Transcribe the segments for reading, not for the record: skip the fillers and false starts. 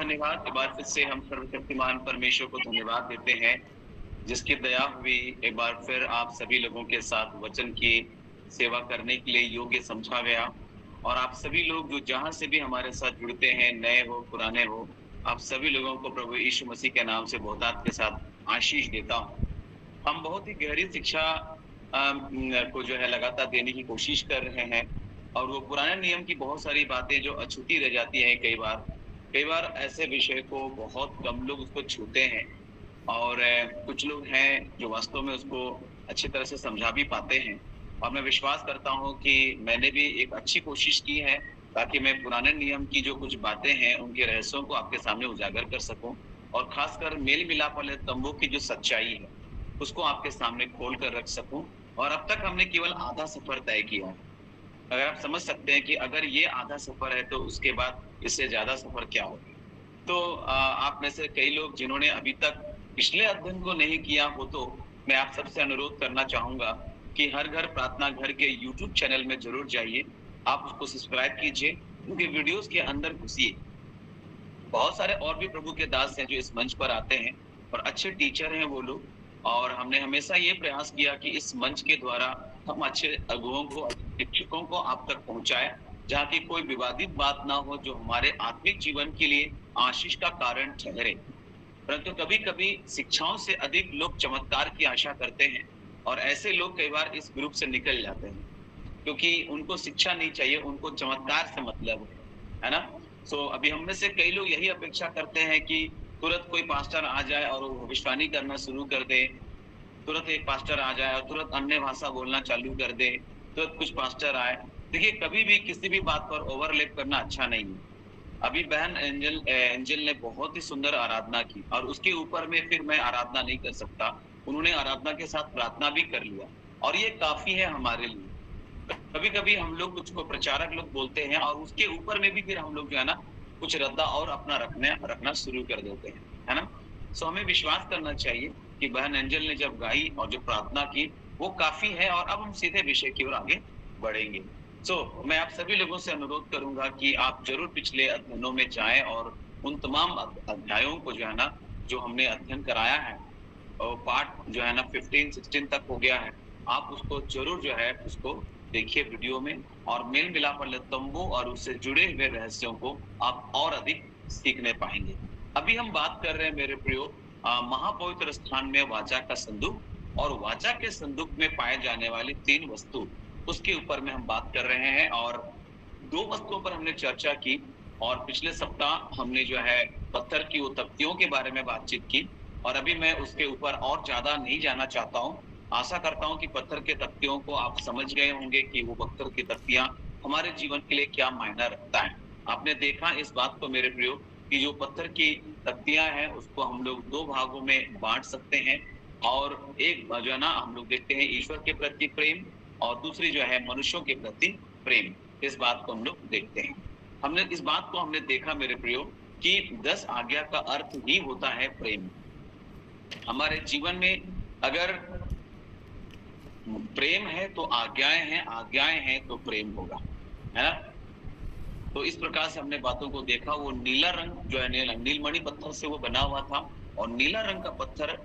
धन्यवाद। एक बार फिर से हम सर्वशक्तिमान परमेश्वर को धन्यवाद देते हैं, जिसकी दया हुई एक बार फिर आप सभी लोगों के साथ वचन की सेवा करने के लिए योग्य समझा गया। और आप सभी लोग जो जहाँ से भी हमारे साथ जुड़ते हैं, नए हो, पुराने हो, आप सभी लोगों को प्रभु यीशु मसीह के नाम से बहुतायत के साथ आशीष देता हूँ। हम बहुत ही गहरी शिक्षा को जो है लगातार देने की कोशिश कर रहे हैं, और वो पुराने नियम की बहुत सारी बातें जो अछूती रह जाती हैं कई बार ऐसे विषय को बहुत कम लोग उसको छूते हैं, और कुछ लोग हैं जो वास्तव में उसको अच्छी तरह से समझा भी पाते हैं। और मैं विश्वास करता हूँ कि मैंने भी एक अच्छी कोशिश की है, ताकि मैं पुराने नियम की जो कुछ बातें हैं, उनके रहस्यों को आपके सामने उजागर कर सकूँ, और खासकर मेल मिलाप वाले तंबू की जो सच्चाई है, उसको आपके सामने खोल कर रख सकूँ। और अब तक हमने केवल आधा सफर तय किया है। अगर आप समझ सकते हैं कि अगर ये आधा सफर है, तो उसके बाद इससे ज़्यादा सफर क्या होगा? तो आप में से कई लोग जिन्होंने अभी तक पिछले अध्ययन को नहीं किया हो, तो मैं आप सबसे अनुरोध करना चाहूँगा कि हर घर प्रार्थना घर के यूट्यूब चैनल में ज़रूर जाइए। आप उसको सब्सक्राइब कीजिए, उनके वीडियोज़ के अंदर घुसिए। बहुत सारे और भी प्रभु के दास हैं जो इस मंच पर आते हैं, और अच्छे टीचर हैं वो लोग। और हमने हमेशा ये प्रयास किया कि इस मंच के द्वारा हम अच्छे अगुओं को, अच्छे शिक्षकों को आप तक पहुंचाएं, जहाँ की कोई विवादित बात ना हो, जो हमारे आत्मिक जीवन के लिए आशीष का कारण ठहरे। परंतु कभी-कभी शिक्षाओं से अधिक लोग चमत्कार की आशा करते हैं, और ऐसे लोग कई बार इस ग्रुप से निकल जाते हैं, क्योंकि उनको शिक्षा नहीं चाहिए, उनको चमत्कार से मतलब है ना? सो अभी हम में से कई लोग यही अपेक्षा करते हैं कि तुरंत कोई पास्टर आ जाए और वो भविष्यवाणी करना शुरू कर दे, तुरंत एक पास्टर आ जाए और तुरंत अन्य भाषा बोलना चालू कर दे, तुरंत कुछ पास्टर आए। देखिए, कभी भी किसी भी बात पर ओवरलैप करना अच्छा नहीं है। अभी बहन एंजल ने बहुत ही सुंदर आराधना की, और उसके ऊपर में फिर मैं आराधना नहीं कर सकता। उन्होंने आराधना के साथ प्रार्थना भी कर लिया, और ये काफ़ी है हमारे लिए। कभी-कभी हम लोग कुछ को प्रचारक लोग बोलते हैं, और उसके ऊपर में भी फिर हम लोग जो है ना, कुछ रद्दा और अपना रखना शुरू कर देते हैं, है ना? सो हमें विश्वास करना चाहिए कि बहन एंजल ने जब गाई और जो प्रार्थना की, वो काफ़ी है, और अब हम सीधे विषय की ओर आगे बढ़ेंगे। मैं आप सभी लोगों से अनुरोध करूँगा कि आप ज़रूर पिछले अध्ययनों में जाएँ, और उन तमाम अध्यायों को जो है ना, जो हमने अध्ययन कराया है, और पार्ट जो है ना 15-16 तक हो गया है, आप उसको ज़रूर जो है उसको देखिए वीडियो में, और मेल मिलाप वाले तंबू और उससे जुड़े हुए रहस्यों को आप और अधिक सीखने पाएँगे। अभी हम बात कर रहे हैं मेरे प्रियो, महापवित्र स्थान में वाचा का संदूक, और वाचा के संदूक में पाए जाने वाली 3 वस्तु, उसके ऊपर में हम बात कर रहे हैं। और 2 वस्तुओं पर हमने चर्चा की, और पिछले सप्ताह हमने जो है पत्थर की वो तख्तियों के बारे में बातचीत की, और अभी मैं उसके ऊपर और ज़्यादा नहीं जाना चाहता हूँ। आशा करता हूँ कि पत्थर के तख्तियों को आप समझ गए होंगे कि वो पत्थर की तख्तियाँ हमारे जीवन के लिए क्या मायना रखता है। आपने देखा इस बात को मेरे प्रियो, कि जो पत्थर की तख्तियाँ हैं, उसको हम लोग 2 भागों में बाँट सकते हैं। और एक जो है ना, हम लोग देखते हैं ईश्वर के प्रति प्रेम, और दूसरी जो है मनुष्यों के प्रति प्रेम। इस बात को हम लोग देखते हैं। इस बात को हमने देखा मेरे प्रियो, कि 10 आज्ञा का अर्थ ही होता है प्रेम। हमारे जीवन में अगर प्रेम है तो आज्ञाएं हैं तो प्रेम होगा, है ना? तो इस प्रकार से हमने बातों को देखा। वो नीला रंग जो है, नीलमणि पत्थर से वो बना हुआ था, और नीला रंग का पत्थर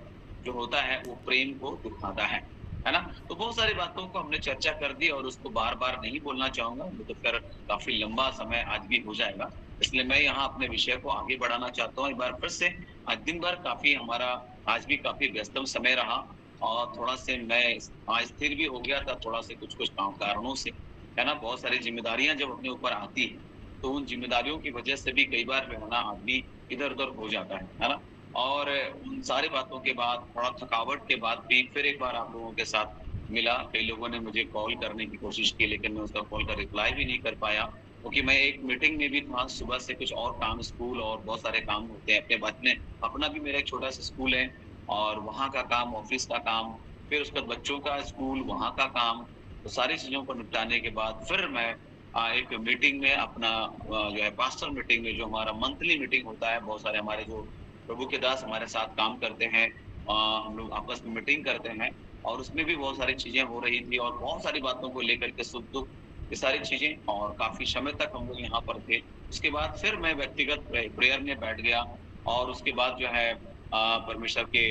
जो होता है वो प्रेम को दिखाता है ना? तो बहुत सारी बातों को हमने चर्चा कर दी, और उसको बार-बार नहीं बोलना चाहूँगा, तो फिर काफ़ी लंबा समय आज भी हो जाएगा। इसलिए मैं यहाँ अपने विषय को आगे बढ़ाना चाहता हूँ। एक बार फिर से आज दिन भर काफ़ी हमारा आज भी काफ़ी व्यस्तम समय रहा, और थोड़ा से मैं आज स्थिर भी हो गया था, थोड़ा से कुछ-कुछ कारणों से, है ना? बहुत सारी ज़िम्मेदारियाँ जब अपने ऊपर आती हैं, तो उन ज़िम्मेदारियों की वजह से भी कई बार जो है ना, आदमी इधर-उधर हो जाता है ना? और उन सारी बातों के बाद, थोड़ा थकावट के बाद भी फिर एक बार आप लोगों के साथ मिला। कई लोगों ने मुझे कॉल करने की कोशिश की, लेकिन मैं उसका कॉल का रिप्लाई भी नहीं कर पाया, क्योंकि मैं एक मीटिंग में भी था। सुबह से कुछ और काम, स्कूल और बहुत सारे काम होते हैं अपने बाद में। अपना भी मेरा एक छोटा-सा स्कूल है, और वहाँ का काम, ऑफ़िस का काम, फिर उसके बाद बच्चों का स्कूल, वहाँ का काम। तो सारी चीज़ों को निपटाने के बाद फिर मैं एक मीटिंग में अपना जो है पास्टर मीटिंग में, जो हमारा मंथली मीटिंग होता है, बहुत सारे हमारे जो प्रभु के दास हमारे साथ काम करते हैं, हम लोग आपस में मीटिंग करते हैं, और उसमें भी बहुत सारी चीज़ें हो रही थी, और बहुत सारी बातों को लेकर के सुख-दुःख ये सारी चीजें, और काफी समय तक हम लोग यहाँ पर थे। उसके बाद फिर मैं व्यक्तिगत प्रेयर में बैठ गया, और उसके बाद जो है परमेश्वर के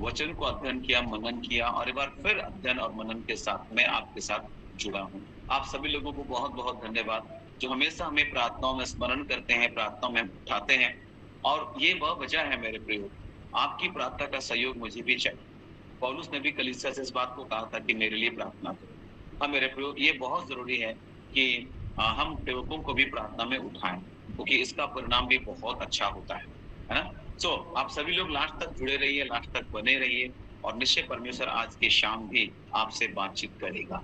वचन को अध्ययन किया, मनन किया, और एक बार फिर अध्ययन और मनन के साथ मैं आपके साथ जुड़ा हूँ। आप सभी लोगों को बहुत बहुत धन्यवाद, जो हमेशा हमें प्रार्थनाओं में स्मरण करते हैं, प्रार्थनाओं में उठाते हैं। और ये वह वजह है मेरे प्रियो, आपकी प्रार्थना का सहयोग मुझे भी चाहिए। पौलुस ने भी कलीसिया से इस बात को कहा था कि मेरे लिए प्रार्थना करो। हाँ मेरे प्रियो, ये बहुत जरूरी है कि हम सेवकों को भी प्रार्थना में उठाएं, क्योंकि इसका परिणाम भी बहुत अच्छा होता है ना। सो आप सभी लोग लास्ट तक जुड़े रहिए, लास्ट तक बने रहिए, और निश्चय परमेश्वर आज की शाम भी आपसे बातचीत करेगा।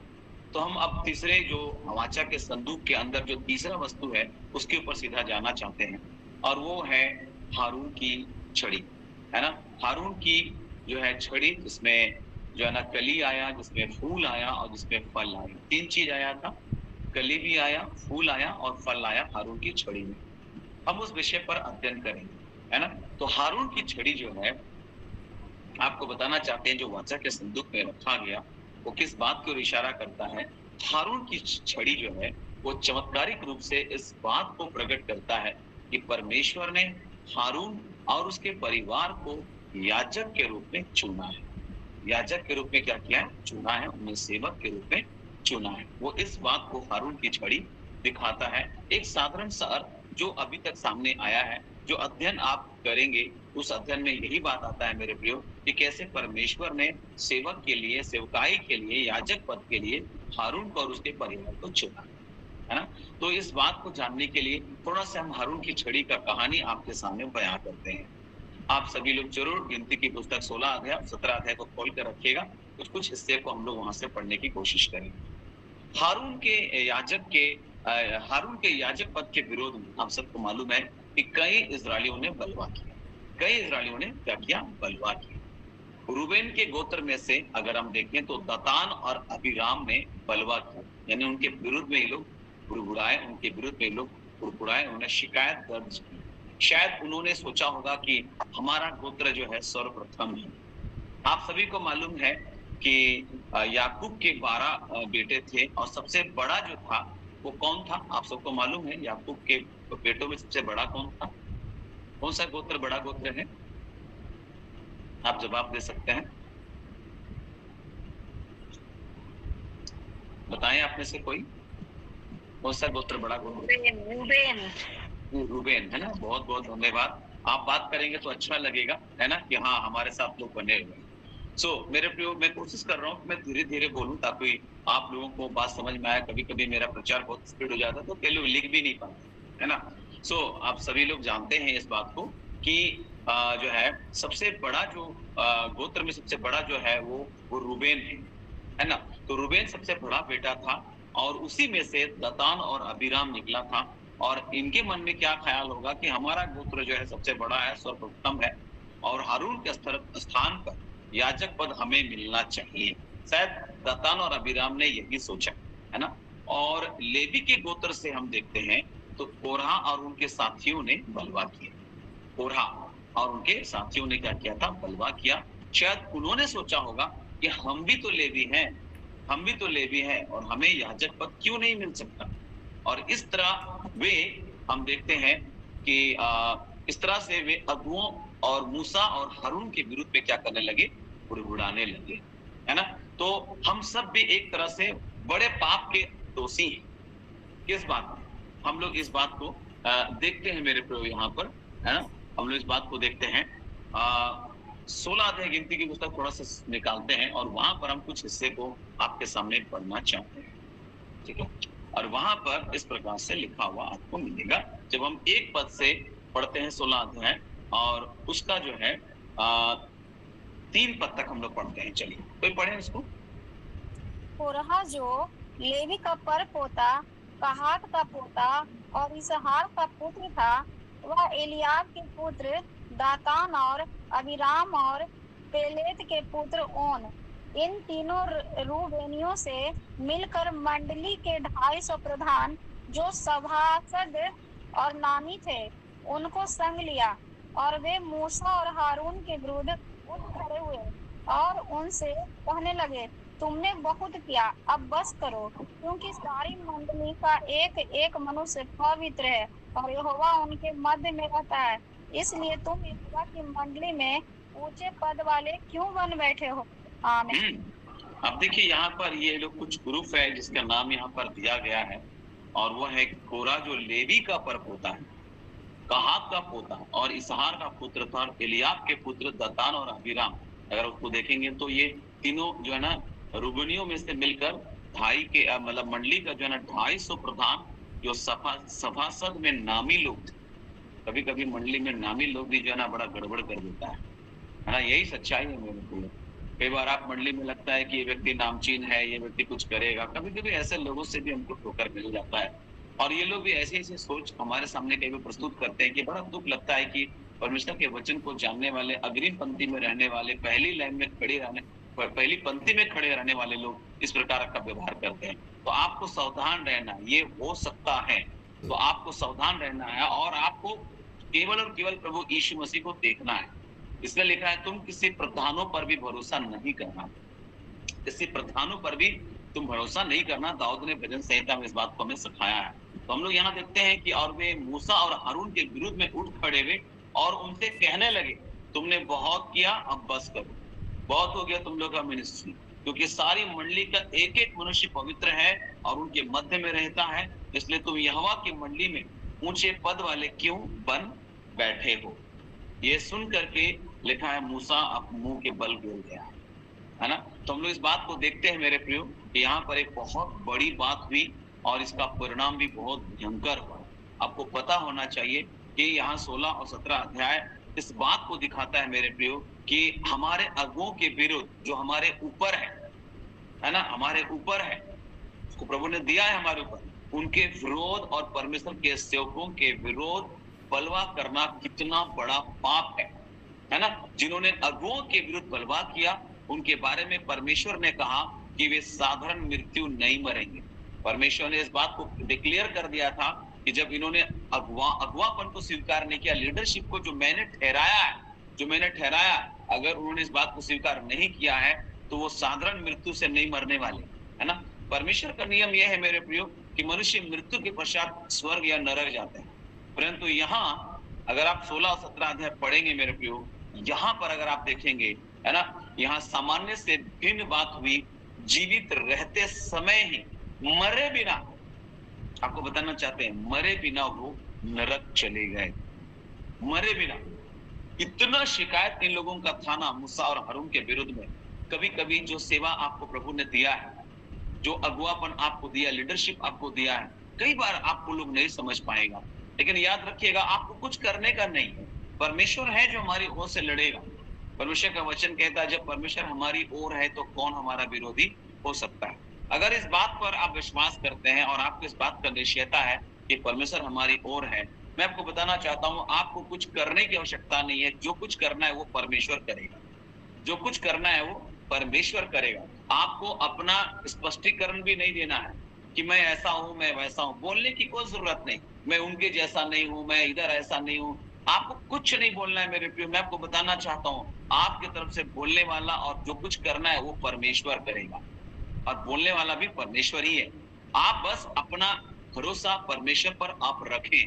तो हम अब तीसरे जो वाचा के संदूक के अंदर जो तीसरा वस्तु है उसके ऊपर सीधा जाना चाहते हैं, और वो है हारून की छड़ी, है ना। हारून की जो है छड़ी, जिसमें जो है ना कली आया, जिसमें फूल आया और जिसमें फल आया। तीन चीज आया था, कली भी आया, फूल आया और फल आया हारून की छड़ी में। हम उस विषय पर अध्ययन करेंगे, है ना। तो हारून की छड़ी जो है, आपको बताना चाहते हैं जो वाचा के संदूक में रखा गया वो किस बात की ओर इशारा करता है। हारून की छड़ी जो है वो चमत्कारिक रूप से इस बात को प्रकट करता है कि परमेश्वर ने हारून और उसके परिवार को याजक के रूप में चुना है। याजक के रूप में क्या किया है? चुना है, उन्हें सेवक के रूप में चुना है। वो इस बात को हारून की छड़ी दिखाता है। एक साधारण सा अर्थ जो अभी तक सामने आया है, जो अध्ययन आप करेंगे उस अध्ययन में यही बात आता है मेरे प्रियो, कि कैसे परमेश्वर ने सेवक के लिए, सेवकाई के लिए, याजक पद के लिए हारून को और उसके परिवार को चुना, है ना। तो इस बात को जानने के लिए थोड़ा सा हम हारून की छड़ी का कहानी आपके सामने बयां करते हैं। आप सभी लोग जरूर गिनती की पुस्तक 16 अध्याय 17 अध्याय को खोल कर रखिएगा। कुछ हिस्से को हम लोग वहां से पढ़ने की कोशिश करेंगे। हारून के याजक पद के विरोध में आप सबको मालूम है कि कई इजरायलियों ने बलवा किया। कई इजरायलियों ने क्या किया? बलवा किया। रूबेन के गोत्र में से अगर हम देखें तो दतान और अबीराम ने बलवा किया, यानी उनके विरुद्ध में ये लोग बुड़बुड़ाए, उनके विरुद्ध में लोग बुड़बुड़ाए, उन्होंने शिकायत दर्ज की। शायद उन्होंने सोचा होगा कि हमारा गोत्र जो है सर्वप्रथम है। आप सभी को मालूम है कि याकूब के 12 बेटे थे, और सबसे बड़ा जो था वो कौन था? आप सबको मालूम है याकूब के बेटों में सबसे बड़ा कौन था? कौन सा गोत्र बड़ा गोत्र है? आप जवाब दे सकते हैं, बताएं आप में से कोई, कौन सा गोत्र बड़ा गोत्र? रूबेन, है ना। बहुत बहुत धन्यवाद। आप बात करेंगे तो अच्छा लगेगा, है ना, कि हाँ हमारे साथ लोग बने हुए। मेरे प्रियो, मैं कोशिश कर रहा हूँ कि मैं धीरे धीरे बोलूं ताकि आप लोगों को बात समझ में आए। कभी कभी मेरा प्रचार बहुत स्पीड हो जाता है तो कई लोग लिख भी नहीं पाते, है ना। आप सभी लोग जानते हैं इस बात को कि जो है सबसे बड़ा जो गोत्र में सबसे बड़ा जो है वो रूबेन है ना। तो रूबेन सबसे बड़ा बेटा था, और उसी में से दतान और अबीराम निकला था। और इनके मन में क्या ख्याल होगा कि हमारा गोत्र जो है सबसे बड़ा है, सर्वोत्तम है, और हारून के स्थान पर याजक पद हमें मिलना चाहिए। शायद दतान और अबीराम ने यही सोचा, है ना। और लेवी के गोत्र से हम देखते हैं तो कोरहा और उनके साथियों ने बलवा किया। कोरहा और उनके साथियों ने क्या किया था? बलवा किया। शायद उन्होंने सोचा होगा कि हम भी तो लेवी हैं, हम भी तो लेवी हैं, और हमें याजक पद क्यों नहीं मिल सकता। और इस तरह वे, हम देखते हैं कि इस तरह से वे अगुओं और मूसा और हारून के विरुद्ध में क्या करने लगे? बुड़बुड़ाने लगे, है ना। तो हम सब भी एक तरह से बड़े पाप के दोषी हैं। किस बात में? हम लोग इस बात को देखते हैं मेरे प्रियो यहाँ पर, है ना। हम लोग इस बात को देखते हैं। 16 अध्याय गिनती की पुस्तक थोड़ा सा निकालते हैं, और वहां पर हम कुछ हिस्से को आपके सामने पढ़ना चाहते हैं, ठीक है। और वहां पर इस प्रकार से लिखा हुआ आपको मिलेगा। जब हम एक पद से पढ़ते हैं 16 अध्याय, और उसका जो है 3 पद तक हम लोग पढ़ते हैं। चलिए कोई पढ़े इसको। कोरहा जो लेवी का पर पोता, कहात का पोता और इसहार का पुत्र था, वह एलियाब के पुत्र दातान और अबीराम और पेलेत के पुत्र ओन, इन तीनों रूबेनियों से मिलकर मंडली के 250 प्रधान जो सभासद और नामी थे उनको संग लिया, और वे मूसा और हारून के विरुद्ध उठ खड़े हुए और उनसे कहने लगे, तुमने बहुत किया, अब बस करो, क्योंकि सारी मंडली का एक एक मनुष्य पवित्र है और यहोवा उनके मध्य में रहता है। इसलिए तुम यहोवा की मंडली में ऊंचे पद वाले क्यों बन बैठे हो? आमीन। अब देखिए यहाँ पर ये लोग कुछ ग्रुप है जिसका नाम यहाँ पर दिया गया है, और वो है कोरा, जो लेवी का परपोता है, कहात का पोता और इसहार का पुत्र था, और एलियाब के पुत्र दतान और अबीराम। अगर उसको देखेंगे तो ये तीनों जो है ना रूबनियों में से मिलकर ढाई के मतलब मंडली का जो है ना 250 प्रधान, जो सभासद में नामी लोग थे। कभी कभी मंडली में नामी लोग भी जो है ना बड़ा गड़बड़ कर देता है ना, यही सच्चाई है मेरे को। कई बार आप मंडली में लगता है कि ये व्यक्ति नामचीन है, ये व्यक्ति कुछ करेगा, कभी कभी ऐसे लोगों से भी हमको ठोकर मिल जाता है, और ये लोग भी ऐसे ऐसे सोच हमारे सामने कई बार प्रस्तुत करते हैं कि बड़ा दुख लगता है कि परमेश्वर के वचन को जानने वाले, अग्रिम पंक्ति में रहने वाले, पहली पंक्ति में खड़े रहने वाले लोग इस प्रकार का व्यवहार करते हैं। तो आपको सावधान रहना, ये हो सकता है, तो आपको सावधान रहना है, और आपको केवल और केवल प्रभु यीशु मसीह को देखना है। इसमें लिखा है तुम किसी प्रधानों पर भी भरोसा नहीं करना, किसी प्रधानों पर भी तुम भरोसा नहीं करना। दाऊद ने भजन संहिता में इस बात को हमें सिखाया है। तो हम लोग यहाँ देखते हैं कि और वे मूसा और हारून के विरुद्ध में उठ खड़े हुए और उनसे कहने लगे, तुमने बहुत किया, अब बस करो, बहुत हो गया तुम लोग का मिनिस्ट्री, क्योंकि सारी मंडली का एक एक मनुष्य पवित्र है और उनके मध्य में रहता है, इसलिए तुम यहोवा की मंडली में ऊंचे पद वाले क्यों बन बैठे हो। ये सुन करके लिखा है मूसा अपने मुंह के बल गिर गया, है ना। तो हम लोग इस बात को देखते हैं मेरे प्रियो कि यहाँ पर एक बहुत बड़ी बात हुई और इसका परिणाम भी बहुत भयंकर हुआ। आपको पता होना चाहिए कि यहाँ 16 और 17 अध्याय इस बात को दिखाता है मेरे प्रियो कि हमारे अगुओं के विरुद्ध जो हमारे ऊपर है ना, हमारे ऊपर है, उसको प्रभु ने दिया है हमारे ऊपर, उनके विरोध और परमेश्वर के सेवकों के विरोध बलवा करना कितना बड़ा पाप है ना। जिन्होंने अगुओं के विरुद्ध बलवा किया, उनके बारे में परमेश्वर ने कहा कि वे साधारण मृत्यु नहीं मरेंगे। परमेश्वर ने इस बात को डिक्लेयर कर दिया था कि जब इन्होंने अगुवापन को स्वीकार नहीं किया, लीडरशिप को जो मैंने ठहराया, अगर उन्होंने इस बात को स्वीकार नहीं किया है तो वो साधारण मृत्यु से नहीं मरने वाले, है ना। परमेश्वर का नियम यह है मेरे प्रियो कि मनुष्य मृत्यु के पश्चात स्वर्ग या नरक जाते हैं, परंतु यहाँ अगर आप 16 और 17 अध्याय पढ़ेंगे मेरे प्रियो, यहाँ पर अगर आप देखेंगे, है ना, यहाँ सामान्य से भिन्न बात हुई। जीवित रहते समय ही मरे बिना, आपको बताना चाहते हैं, मरे बिना वो नरक चले गए, मरे बिना। इतना शिकायत इन लोगों का था ना मूसा और हारून के विरुद्ध में। कभी कभी जो सेवा आपको प्रभु ने दिया है, जो अगुवापन आपको दिया, लीडरशिप आपको दिया है, कई बार आपको लोग नहीं समझ पाएगा, लेकिन याद रखिएगा आपको कुछ करने का नहीं है, परमेश्वर है जो हमारी ओर से लड़ेगा। परमेश्वर का वचन कहता है जब परमेश्वर हमारी ओर है तो कौन हमारा विरोधी हो सकता है। अगर इस बात पर आप विश्वास करते हैं और आपको इस बात का निश्चयता है कि परमेश्वर हमारी ओर है, मैं आपको बताना चाहता हूँ आपको कुछ करने की आवश्यकता नहीं है। जो कुछ करना है वो परमेश्वर करेगा, जो कुछ करना है वो परमेश्वर करेगा। आपको अपना स्पष्टीकरण भी नहीं देना है कि मैं ऐसा हूं, मैं वैसा हूं, बोलने की कोई जरूरत नहीं। मैं उनके जैसा नहीं हूं, मैं इधर ऐसा नहीं हूं, आपको कुछ नहीं बोलना है मेरे प्रिय। मैं आपको बताना चाहता हूं आपकी तरफ से बोलने वाला और जो कुछ करना है वो परमेश्वर करेगा, और बोलने वाला भी परमेश्वर ही है। आप बस अपना भरोसा परमेश्वर पर आप रखें,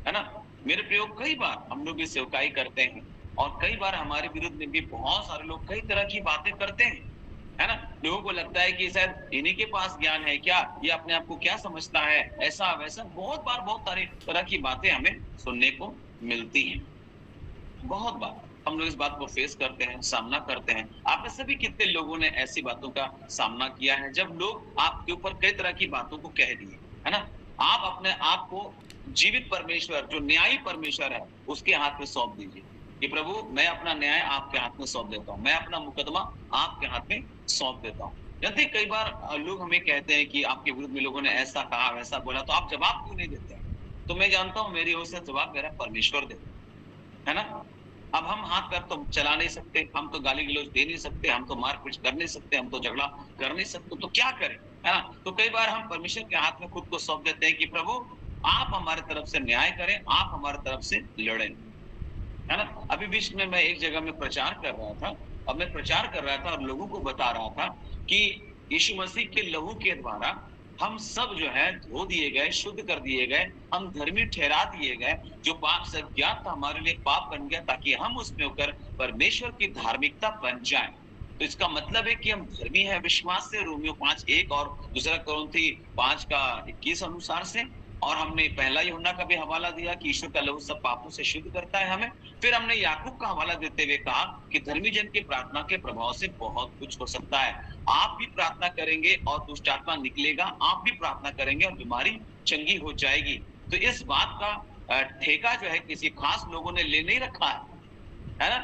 है ना मेरे प्रियो। कई बार हम लोग भी सेवकाई करते हैं और कई बार हमारे विरुद्ध में भी बहुत सारे लोग कई तरह की बातें करते हैं, है ना। लोगों को लगता है कि शायद इन्हीं के पास ज्ञान है क्या, ये अपने आप को क्या समझता है, ऐसा वैसा। बहुत बार बहुत सारी तरह की बातें हमें सुनने को मिलती हैं। बहुत बार हम लोग इस बात को फेस करते हैं, सामना करते हैं। आप में सभी कितने लोगों ने ऐसी बातों का सामना किया है जब लोग आपके ऊपर कई तरह की बातों को कह दिए, है ना। आप अपने आप को जीवित परमेश्वर, जो न्यायी परमेश्वर है, उसके हाथ में सौंप दीजिए कि प्रभु मैं अपना न्याय आपके हाथ में सौंप देता हूँ, मैं अपना मुकदमा आपके हाथ में सौंप देता हूँ। यदि कई बार लोग हमें कहते हैं कि आपके विरुद्ध में लोगों ने ऐसा कहा, वैसा बोला, तो आप जवाब क्यों नहीं देते हैं? तो मैं जानता हूँ मेरी ओर से जवाब मेरा परमेश्वर देता है ना। अब हम हाथ पैर तो चला नहीं सकते, हम तो गाली गलौज दे नहीं सकते, हम तो मारपीट कर नहीं सकते, हम तो झगड़ा कर नहीं सकते, तो क्या करें, है ना। तो कई बार हम परमेश्वर के हाथ में खुद को सौंप देते हैं कि प्रभु आप हमारे तरफ से न्याय करें, आप हमारे तरफ से लड़ें, है ना। अभी बीच में मैं एक जगह में प्रचार कर रहा था, और मैं प्रचार कर रहा था और लोगों को बता रहा था कि यीशु मसीह के लहू के द्वारा हम सब जो है धो दिए गए, शुद्ध कर दिए गए, हम धर्मी ठहरा दिए गए। जो पाप से अज्ञात था हमारे लिए पाप बन गया, ताकि हम उसमें होकर परमेश्वर की धार्मिकता बन जाए। तो इसका मतलब है कि हम धर्मी है विश्वास से, रोमियो 5:1 और दूसरा कुरिन्थी 5:21 अनुसार से। और हमने पहला यूहन्ना का भी हवाला दिया कि ईश्वर का लहू सब पापों से शुद्ध करता है हमें। फिर हमने याकूब का हवाला देते हुए कहा कि धर्मी जन की प्रार्थना के प्रभाव से बहुत कुछ हो सकता है। आप भी प्रार्थना करेंगे और दुष्ट आत्मा निकलेगा, आप भी प्रार्थना करेंगे और बीमारी चंगी हो जाएगी। तो इस बात का ठेका जो है किसी खास लोगों ने ले नहीं रखा है ना,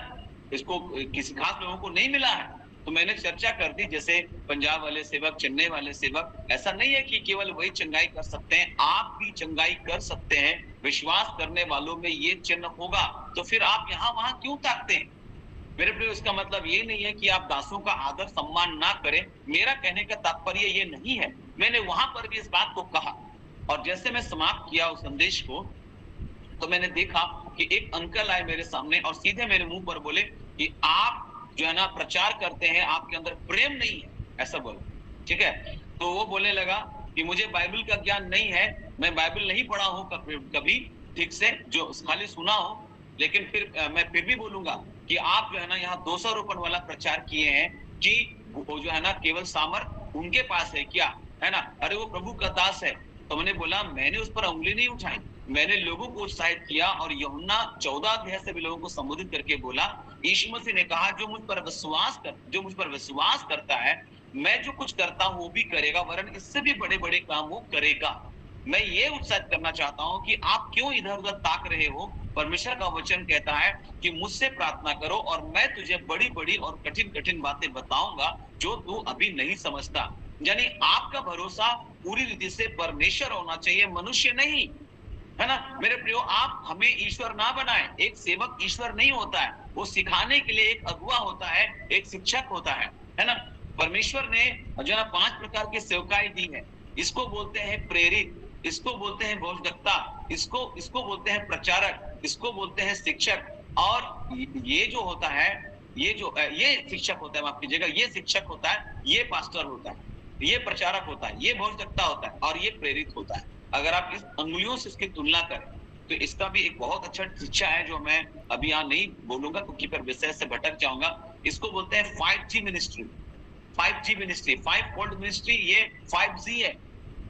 इसको किसी खास लोगों को नहीं मिला है। तो मैंने चर्चा कर दी, जैसे पंजाब वाले सेवक, चेन्नई वाले सेवक, ऐसा नहीं है कि केवल वही चंगाई कर सकते हैं, आप भी चंगाई कर सकते हैं। विश्वास करने वालों में ये चिन्ह होगा। तो फिर आप यहाँ वहां क्यों ताकते हैं? मेरे प्रिय, इसका मतलब ये नहीं है कि आप दासों का आदर सम्मान ना करें। मेरा कहने का तात्पर्य ये नहीं है। मैंने वहां पर भी इस बात को कहा, और जैसे मैं समाप्त किया उस संदेश को, तो मैंने देखा कि एक अंकल आए मेरे सामने और सीधे मेरे मुंह पर बोले कि आप जो है ना प्रचार करते हैं, आपके अंदर प्रेम नहीं है, ऐसा बोले। ठीक है, तो वो बोलने लगा कि मुझे बाइबल का ज्ञान नहीं है, मैं बाइबल नहीं पढ़ा हूं कभी ठीक से, जो खाली सुना हो। लेकिन फिर मैं फिर भी बोलूंगा कि आप जो है ना यहाँ 200 रोपण वाला प्रचार किए हैं कि वो जो है ना केवल सामर्थ उनके पास है क्या, है ना, अरे वो प्रभु का दास है। तो मैंने बोला, मैंने उस पर उंगली नहीं उठाई, मैंने लोगों को उत्साहित किया और यूहन्ना 14 अध्याय से भी लोगों को संबोधित करके बोला, यीशु मसीह ने कहा जो मुझ पर विश्वास करता है, मैं जो कुछ करता हूं वो भी करेगा, वरन इससे भी बड़े बड़े काम वो करेगा। मैं ये उत्साहित करना चाहता हूं कि आप क्यों इधर उधर ताक रहे हो। परमेश्वर का वचन कहता है कि मुझसे प्रार्थना करो और मैं तुझे बड़ी बड़ी और कठिन कठिन बातें बताऊंगा जो तू अभी नहीं समझता। यानी आपका भरोसा पूरी रीति से परमेश्वर होना चाहिए, मनुष्य नहीं, है ना। मेरे प्रियो, आप हमें ईश्वर ना बनाए। एक सेवक ईश्वर नहीं होता है, वो सिखाने के लिए एक अगुआ होता है, एक शिक्षक होता है ना। परमेश्वर ने जो है 5 प्रकार की सेवकाई दी है। इसको बोलते हैं प्रेरित, इसको बोलते हैं भोजकता, इसको बोलते हैं प्रचारक, इसको बोलते हैं शिक्षक। और ये जो होता है, ये शिक्षक होता है, माफ कीजिएगा, ये शिक्षक होता है, ये पास्टर होता है, ये प्रचारक होता है, ये भोजकता होता है और ये प्रेरित होता है। अगर आप इस अंगुलियों से इसकी तुलना करें तो इसका भी एक बहुत अच्छा शिक्षा है जो मैं अभी यहाँ नहीं बोलूंगा क्योंकि फिर विषय से भटक जाऊंगा। इसको बोलते हैं 5G ministry, 5G ministry, 5-फोल्ड ministry. ये 5G है,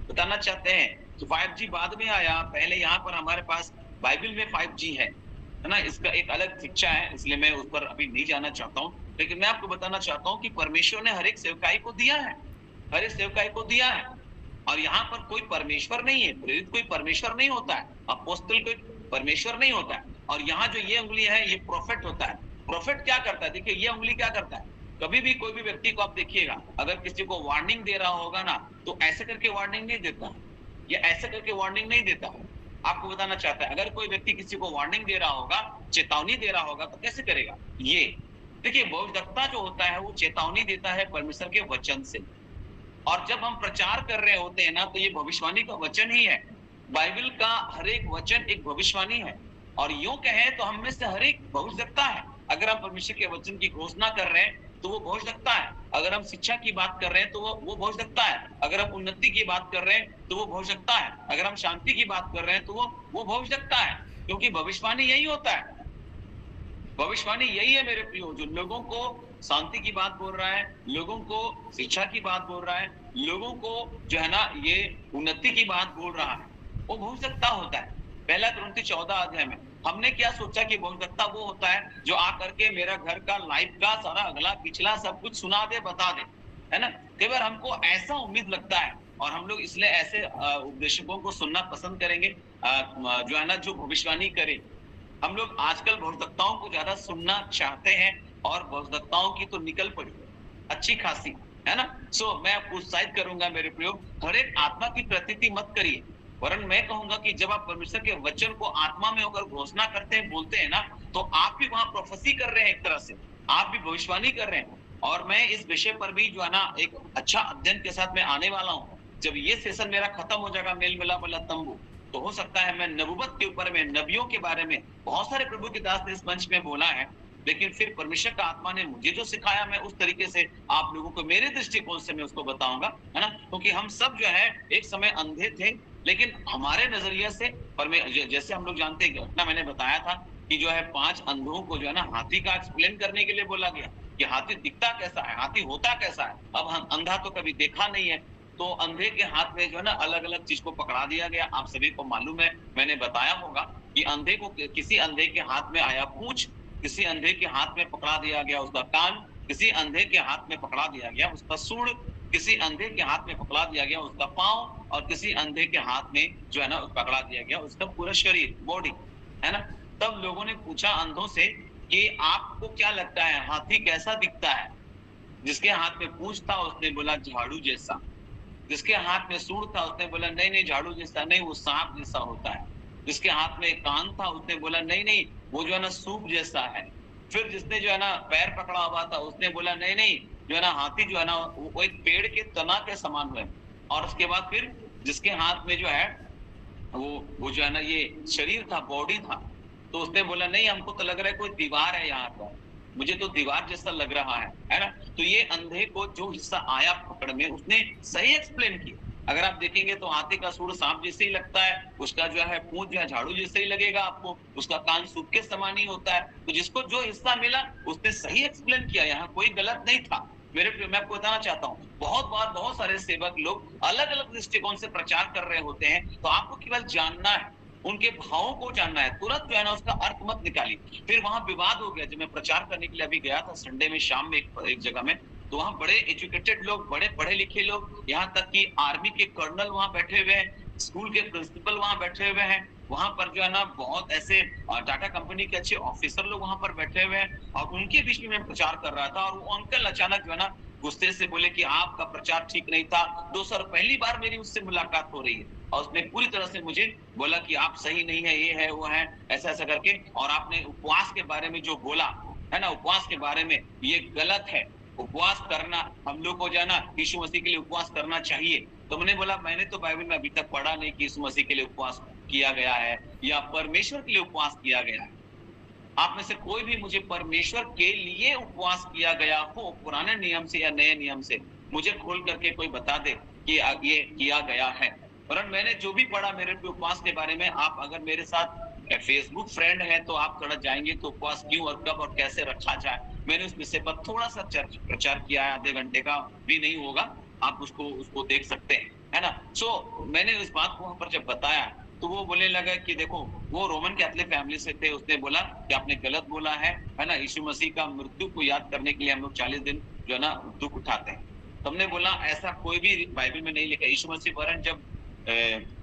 बताना चाहते हैं। तो 5G बाद में आया, पहले यहाँ पर हमारे पास बाइबल में 5G है ना। इसका एक अलग शिक्षा है, इसलिए मैं उस पर अभी नहीं जाना चाहता हूँ। लेकिन मैं आपको बताना चाहता हूँ कि परमेश्वर ने हर एक सेवकाई को दिया है, हर एक सेवकाई को दिया है। और यहाँ पर कोई परमेश्वर नहीं है, प्रेरित कोई परमेश्वर नहीं होता है, अपोस्तल कोई परमेश्वर नहीं होता है। और यहाँ जो ये उंगली है ये प्रोफेट होता है। प्रोफेट क्या करता है? देखिए ये उंगली क्या करता है, कभी भी कोई भी व्यक्ति को आप देखिएगा, अगर किसी को वार्निंग दे रहा होगा ना, तो ऐसे करके वार्निंग नहीं देता, या ऐसे करके वार्निंग नहीं देता। आपको बताना चाहता है, अगर कोई व्यक्ति किसी को वार्निंग दे रहा होगा, चेतावनी दे रहा होगा, तो कैसे करेगा? ये देखिए, भविष्यवक्ता जो होता है वो चेतावनी देता है परमेश्वर के वचन से। और जब हम प्रचार कर रहे होते हैं ना, तो ये भविष्यवाणी का वचन ही है। बाइबल का हर एक वचन एक भविष्यवाणी है। और यूं कहें तो हम में से हर एक भविष्यवक्ता है। अगर हम परमेश्वर के वचन की घोषणा कर रहे हैं तो वो भविष्यवक्ता है। अगर हम शिक्षा की बात कर रहे हैं तो वो भविष्यवक्ता है। अगर हम उन्नति की बात कर रहे हैं तो वो भविष्यवक्ता है। अगर हम शांति की बात कर रहे हैं तो वो भविष्यवक्ता है। क्योंकि भविष्यवाणी यही होता है, भविष्यवाणी यही है मेरे प्रियो, जो लोगों को शांति की बात बोल रहा है, लोगों को शिक्षा की बात बोल रहा है, लोगों को जो है ना ये उन्नति की बात बोल रहा है, वो भविष्यवक्ता होता है। पहला कुरिन्थी 14 अध्याय में हमने क्या सोचा कि भविष्यवक्ता वो होता है जो आकर के मेरा घर का लाइफ का सारा अगला पिछला सब कुछ सुना दे, बता दे, है ना। कई बार हमको ऐसा उम्मीद लगता है और हम लोग इसलिए ऐसे उपदेशकों को सुनना पसंद करेंगे जो है ना जो भविष्यवाणी करे। हम लोग आजकल भविष्यवक्ताओं को ज्यादा सुनना चाहते हैं और भविष्यवक्ताओं की तो निकल पड़ी अच्छी खासी, है ना। मैं आपको उत्साहित करूंगा मेरे प्रयोग, हर एक आत्मा की प्रतीति मत करिए, वरन मैं कहूंगा कि जब आप परमेश्वर के वचन को आत्मा में होकर घोषणा करते हैं, बोलते हैं ना, तो आप भी वहां प्रोफेसी कर रहे हैं, एक तरह से आप भी भविष्यवाणी कर रहे हैं। और मैं इस विषय पर भी जो है ना एक अच्छा अध्ययन के साथ मैं आने वाला हूँ। जब ये सेशन मेरा खत्म हो जाएगा, मेल मिलाप वाला तंबू, तो हो सकता है मैं नबूवत के ऊपर में, नबियों के बारे में बहुत सारे प्रभु के दास ने इस मंच में बोला है, लेकिन फिर परमेश्वर का आत्मा ने मुझे जो सिखाया मैं उस तरीके से आप लोगों को मेरे दृष्टिकोण से मैं उसको बताऊंगा, है ना। क्योंकि हम सब जो है एक समय अंधे थे, लेकिन हमारे नजरिए से जैसे हम लोग जानते हैं घटना मैंने बताया था कि जो है 5 अंधों को जो है ना हाथी का एक्सप्लेन करने के लिए बोला गया कि हाथी दिखता कैसा है, हाथी होता कैसा है। अब हम अंधा तो कभी देखा नहीं है, तो अंधे के हाथ में जो है ना अलग अलग चीज को पकड़ा दिया गया। आप सभी को मालूम है, मैंने बताया होगा कि अंधे को किसी अंधे के हाथ में आया पूंछ, किसी अंधे के हाथ में पकड़ा दिया गया उसका कान, किसी अंधे के हाथ में पकड़ा दिया गया उसका सूंड, किसी अंधे के हाथ में पकड़ा दिया गया उसका पांव, और किसी अंधे के हाथ में जो है ना पकड़ा दिया गया उसका पूरा शरीर, बॉडी, है ना। तब लोगों ने पूछा अंधों से कि आपको क्या लगता है हाथी कैसा दिखता है? जिसके हाथ में पूंछ था उसने बोला झाड़ू जैसा, जिसके हाथ में सूंड था उसने बोला नहीं नहीं झाड़ू जैसा नहीं, वो सांप जैसा होता है। जिसके हाथ में कान था उसने बोला नहीं नहीं वो जो है ना सूप जैसा है। फिर जिसने जो है ना पैर पकड़ा हुआ था उसने बोला नहीं नहीं जो है ना हाथी जो है ना वो एक पेड़ के तना के समान हुए। और उसके बाद फिर जिसके हाथ में जो है वो जो है ना ये शरीर था, बॉडी था, तो उसने बोला नहीं हमको तो लग रहा है कोई दीवार है यहाँ पर, मुझे तो दीवार जैसा लग रहा है ना। तो ये अंधे को जो हिस्सा आया पकड़ में उसने सही एक्सप्लेन किया। अगर आप देखेंगे तो हाथी का सूंड सांप जैसे ही लगता है, उसका जो है पूंछ जो है झाड़ू जैसे ही लगेगा आपको, उसका कान सूप के समान ही होता है। तो जिसको जो हिस्सा मिला उसने सही एक्सप्लेन किया, यहाँ कोई गलत नहीं था। मैं आपको बताना चाहता हूँ, बहुत बार बहुत सारे सेवक लोग अलग अलग दृष्टिकोण से प्रचार कर रहे होते हैं, तो आपको केवल जानना है, उनके भावों को जानना है, तुरंत जो है ना उसका अर्थ मत निकालिए। फिर वहां विवाद हो गया। जब मैं प्रचार करने के लिए अभी गया था संडे में शाम में एक जगह में, तो वहां बड़े एजुकेटेड लोग, बड़े पढ़े लिखे लोग, यहाँ तक कि आर्मी के कर्नल वहां बैठे हुए हैं, स्कूल के प्रिंसिपल वहां बैठे हुए हैं, वहां पर जो है ना बहुत ऐसे टाटा कंपनी के अच्छे ऑफिसर लोग वहां पर बैठे हुए हैं, और उनके बीच में मैं प्रचार कर रहा था। और वो अंकल अचानक जो है ना गुस्से से बोले कि आपका प्रचार ठीक नहीं था। 2 साल पहली बार मेरी उससे मुलाकात हो रही है, और उसने पूरी तरह से मुझे बोला कि आप सही नहीं है, ये है वो है, ऐसा ऐसा करके। और आपने उपवास के बारे में जो बोला है ना, उपवास के बारे में, ये गलत है। उपवास करना हम लोग को जो है ना यीशु मसीह के लिए उपवास करना चाहिए। तो मैंने बोला मैंने तो बाइबल में अभी तक पढ़ा नहीं कि यीशु मसीह के लिए उपवास किया गया है या परमेश्वर के लिए उपवास किया गया है। आप में से कोई भी मुझे परमेश्वर के लिए उपवास किया गया हो पुराने नियम से या नए नियम से, मुझे खोल करके कोई बता दे कि ये किया गया है। पर मैंने जो भी पढ़ा मेरे पे उपवास के बारे में, आप अगर मेरे साथ फेसबुक फ्रेंड है तो आप थोड़ा जाएंगे तो उपवास क्यों और कब और कैसे रखा जाए, मैंने उस विषय पर थोड़ा सा प्रचार किया है। आधे घंटे का भी नहीं होगा, आप उसको देख सकते हैं, है ना। मैंने इस बात को वहां पर जब बताया तो वो बोलने लगा कि देखो वो रोमन कैथोलिक फैमिली से थे, उसने बोला कि आपने गलत बोला है ना। यीशु मसीह का मृत्यु को याद करने के लिए हम लोग 40 दिन जो है ना दुख उठाते हैं। तो हमने बोला ऐसा कोई भी बाइबल में नहीं लिखा। यीशु मसीह वरन जब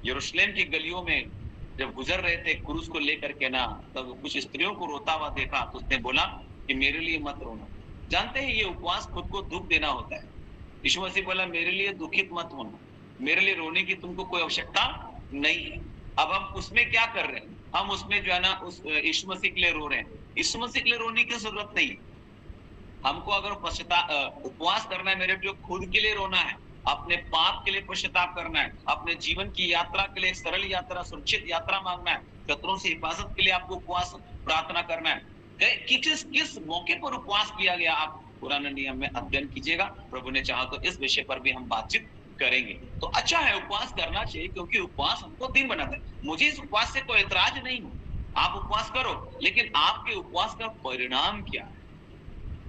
यरूशलेम की गलियों में जब गुजर रहे थे क्रूस को लेकर के ना, तब कुछ स्त्रियों को रोता हुआ देखा तो उसने बोला कि मेरे लिए मत रोना। जानते हैं ये उपवास खुद को दुख देना होता है। यीशु मसीह बोला मेरे लिए दुखित मत होना, मेरे लिए रोने की तुमको कोई आवश्यकता नहीं है। अब हम उसमें क्या कर रहे हैं, हम उसमें जो है ना उस यीशु मसीह के लिए रो रहे हैं। यीशु मसीह के लिए रोने की जरूरत नहीं। हमको अगर उपवास करना है, मेरे लिए खुद के लिए रोना है, अपने पाप के लिए पश्चाताप करना है, अपने जीवन की यात्रा के लिए एक सरल यात्रा, सुरक्षित यात्रा मांगना है, शत्रुओं से हिफाजत के लिए आपको उपवास प्रार्थना करना है। किस मौके पर उपवास किया गया आप पुराने नियम में अध्ययन कीजिएगा। प्रभु ने चाहा तो इस विषय पर भी हम बातचीत करेंगे। तो अच्छा है, उपवास करना चाहिए, क्योंकि उपवास हमको दिन बनाता है। मुझे इस उपवास से कोई ऐतराज नहीं है, आप उपवास करो, लेकिन आपके उपवास का परिणाम क्या है?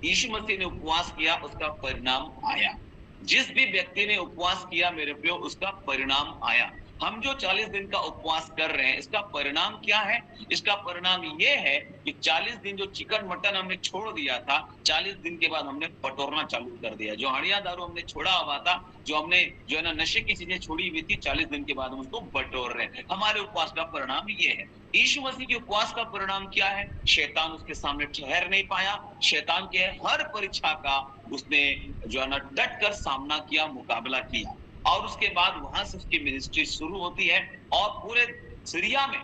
यीशु मसीह ने उपवास किया, उसका परिणाम आया। जिस भी व्यक्ति ने उपवास किया मेरे प्रियो, उसका परिणाम आया। हम जो 40 दिन का उपवास कर रहे हैं, इसका परिणाम क्या है? इसका परिणाम ये है कि 40 दिन जो चिकन मटन हमने छोड़ दिया था, 40 दिन के बाद हमने बटोरना चालू कर दिया। जो हड़िया दारू हमने छोड़ा हुआ था, जो हमने जो है ना नशे की चीजें छोड़ी हुई थी, 40 दिन के बाद हम उसको बटोर रहे हैं। हमारे उपवास का परिणाम ये है। यीशु मसीह के उपवास का परिणाम क्या है? शैतान उसके सामने ठहर नहीं पाया। शैतान के हर परीक्षा का उसने जो है ना डट कर सामना किया, मुकाबला किया, और उसके बाद वहां से उसकी मिनिस्ट्री शुरू होती है। और पूरे सीरिया में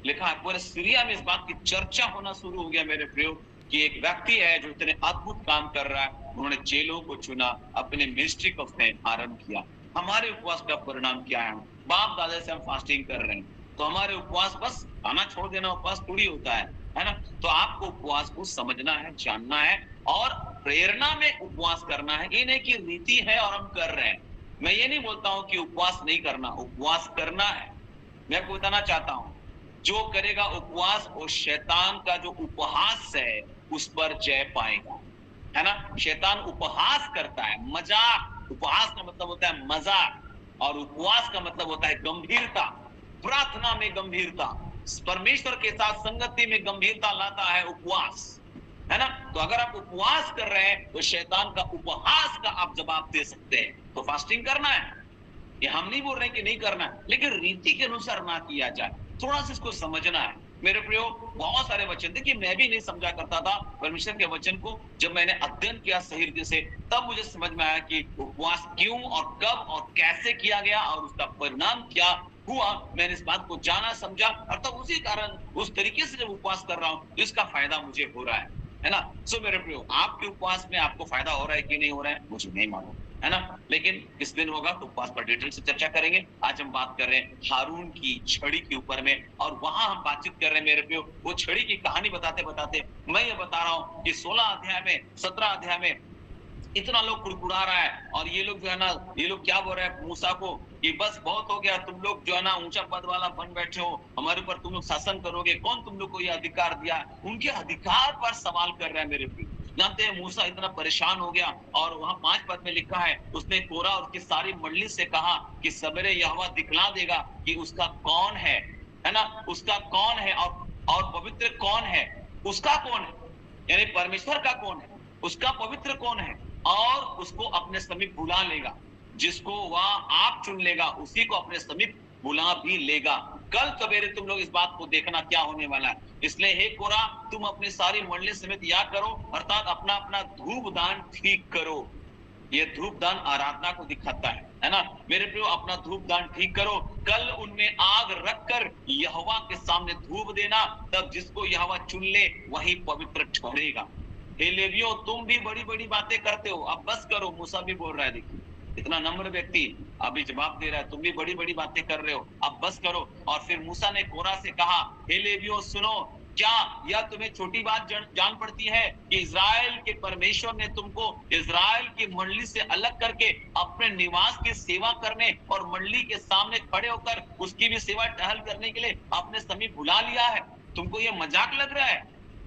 लिखा है, पूरे सीरिया में इस बात की चर्चा होना शुरू हो गया मेरे प्रियो कि एक व्यक्ति है जो इतने अद्भुत काम कर रहा है। उन्होंने जेलों को चुना, अपने मिनिस्ट्री को उसने आरंभ किया। हमारे उपवास का परिणाम क्या है? बाप दादा से हम फास्टिंग कर रहे हैं, तो हमारे उपवास बस खाना छोड़ देना उपवास थोड़ी होता है। है ना। तो आपको उपवास को समझना है, जानना है और प्रेरणा में उपवास करना है। ये नहीं कि रीति है और हम कर रहे हैं। मैं ये नहीं बोलता हूं कि उपवास नहीं करना, उपवास करना है। मैं आपको बताना चाहता हूं, जो करेगा उपवास वो शैतान का जो उपहास है उस पर जय पाएगा, है ना। शैतान उपहास करता है, मजाक। उपहास का मतलब होता है मजाक और उपवास का मतलब होता है गंभीरता, प्रार्थना में गंभीरता, परमेश्वर के साथ संगति में गंभीरता लाता है उपवास, है ना। तो अगर आप उपवास कर रहे हैं तो शैतान का उपहास का आप जवाब दे सकते हैं। तो फास्टिंग करना है, ये हम नहीं बोल रहे कि नहीं करना है, लेकिन रीति के अनुसार ना किया जाए। थोड़ा सा इसको समझना है मेरे प्रियो। बहुत सारे वचन, देखिए मैं भी नहीं समझा करता था परमेश्वर के वचन को। जब मैंने अध्ययन किया सही रीति से, तब मुझे समझ में आया कि उपवास क्यों और कब और कैसे किया गया और उसका परिणाम क्या हुआ। मैंने इस बात को जाना, समझा और तब उसी कारण उस तरीके से जब उपवास कर रहा हूं जिसका फायदा मुझे हो रहा है ना। सो मेरे प्रियो, आपके उपवास में आपको फायदा हो रहा है कि नहीं हो रहा है मुझे नहीं मालूम, है ना। लेकिन किस दिन होगा तो उपवास पर डिटेल से चर्चा करेंगे। आज हम बात कर रहे हैं हारून की छड़ी के ऊपर में, और वहां हम बातचीत कर रहे हैं मेरे प्रियो वो छड़ी की कहानी बताते बताते मैं ये बता रहा हूं कि 16 अध्याय में, 17 अध्याय में इतना लोग कुड़कुड़ा रहा है और ये लोग जो है ना, ये लोग क्या बोल रहे हैं मूसा को कि बस बहुत हो गया, तुम लोग जो है ना ऊंचा पद वाला बन बैठे हो, हमारे ऊपर तुम लोग शासन करोगे, कौन तुम लोग को ये अधिकार दिया। उनके अधिकार पर सवाल कर रहे हैं मेरे प्रियो। जानते हैं मूसा इतना परेशान हो गया और वहां 5 पद में लिखा है, उसने कोरा और उसकी सारी मंडली से कहा कि सवेरे यहोवा दिखला देगा कि उसका कौन है ना, उसका कौन है और पवित्र कौन है, उसका कौन है, यानी परमेश्वर का कौन है, उसका पवित्र कौन है, और उसको अपने समीप बुला लेगा। जिसको वह आप चुन लेगा उसी को अपने समीप बुला भी लेगा। कल सवेरे तुम लोग इस बात को देखना क्या होने वाला है। इसलिए हे कोरा, तुम अपनी सारी मंडली समेत याद करो, अर्थात अपना अपना धूप दान ठीक करो। ये धूप दान आराधना को दिखाता है ना मेरे प्रियो। अपना धूप दान ठीक करो, कल उनमें आग रखकर यहोवा के सामने धूप देना, तब जिसको यहोवा चुन ले वही पवित्र ठहरेगा। हे लेवियों, तुम भी बड़ी बड़ी बातें करते हो, अब बस करो। मूसा भी बोल रहा है, देखिए इतना नम्र व्यक्ति अभी जवाब दे रहा है, तुम भी बड़ी बड़ी बातें कर रहे हो, अब बस करो। और फिर मूसा ने कोरा से कहा, हे लेवियों सुनो, क्या यह तुम्हें छोटी बात जान पड़ती है कि इजराइल के परमेश्वर ने तुमको इजराइल की मंडली से अलग करके अपने निवास की सेवा करने और मंडली के सामने खड़े होकर उसकी भी सेवा टहल करने के लिए अपने समीप बुला लिया है। तुमको ये मजाक लग रहा है,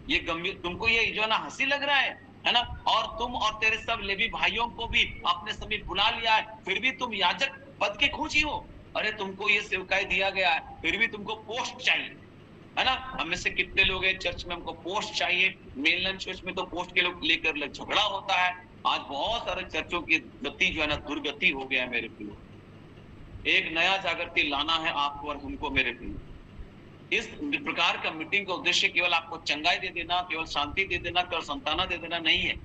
ये गंभीर, तुमको ये जो ना हंसी लग रहा है ना। और तुम और तेरे सब लेवी भाइयों को भी अपने समीप बुला लिया है, फिर भी तुम याजक पद के खोजी हो। अरे तुमको ये सेवकाई दिया गया है, फिर भी तुमको पोस्ट चाहिए, है ना। हम में से कितने लोग हैं चर्च में हमको पोस्ट चाहिए। मेनलैंड चर्च में तो पोस्ट के लोग लेकर झगड़ा होता है। आज बहुत सारे चर्चों की गति जो है ना दुर्गति हो गया है मेरे प्रियो। एक नया जागृति लाना है आपको और हमको मेरे प्रियो। इस प्रकार का मीटिंग का उद्देश्य केवल आपको चंगाई दे देना, केवल शांति दे देना, केवल संताना दे देना नहीं है।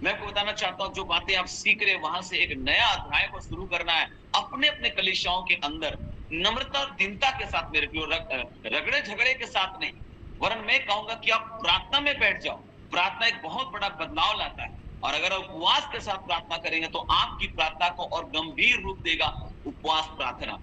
मैं आपको बताना चाहता हूं जो बातें आप सीख रहे वहां से एक नया अध्याय को शुरू करना है अपने अपने कलीसियाओं के अंदर, नम्रता और दीनता के साथ मेरे प्रियो, रगड़े झगड़े के साथ नहीं। वरन मैं कहूंगा कि आप प्रार्थना में बैठ जाओ। प्रार्थना एक बहुत बड़ा बदलाव लाता है, और अगर आप उपवास के साथ प्रार्थना करेंगे तो आपकी प्रार्थना को और गंभीर रूप देगा उपवास प्रार्थना,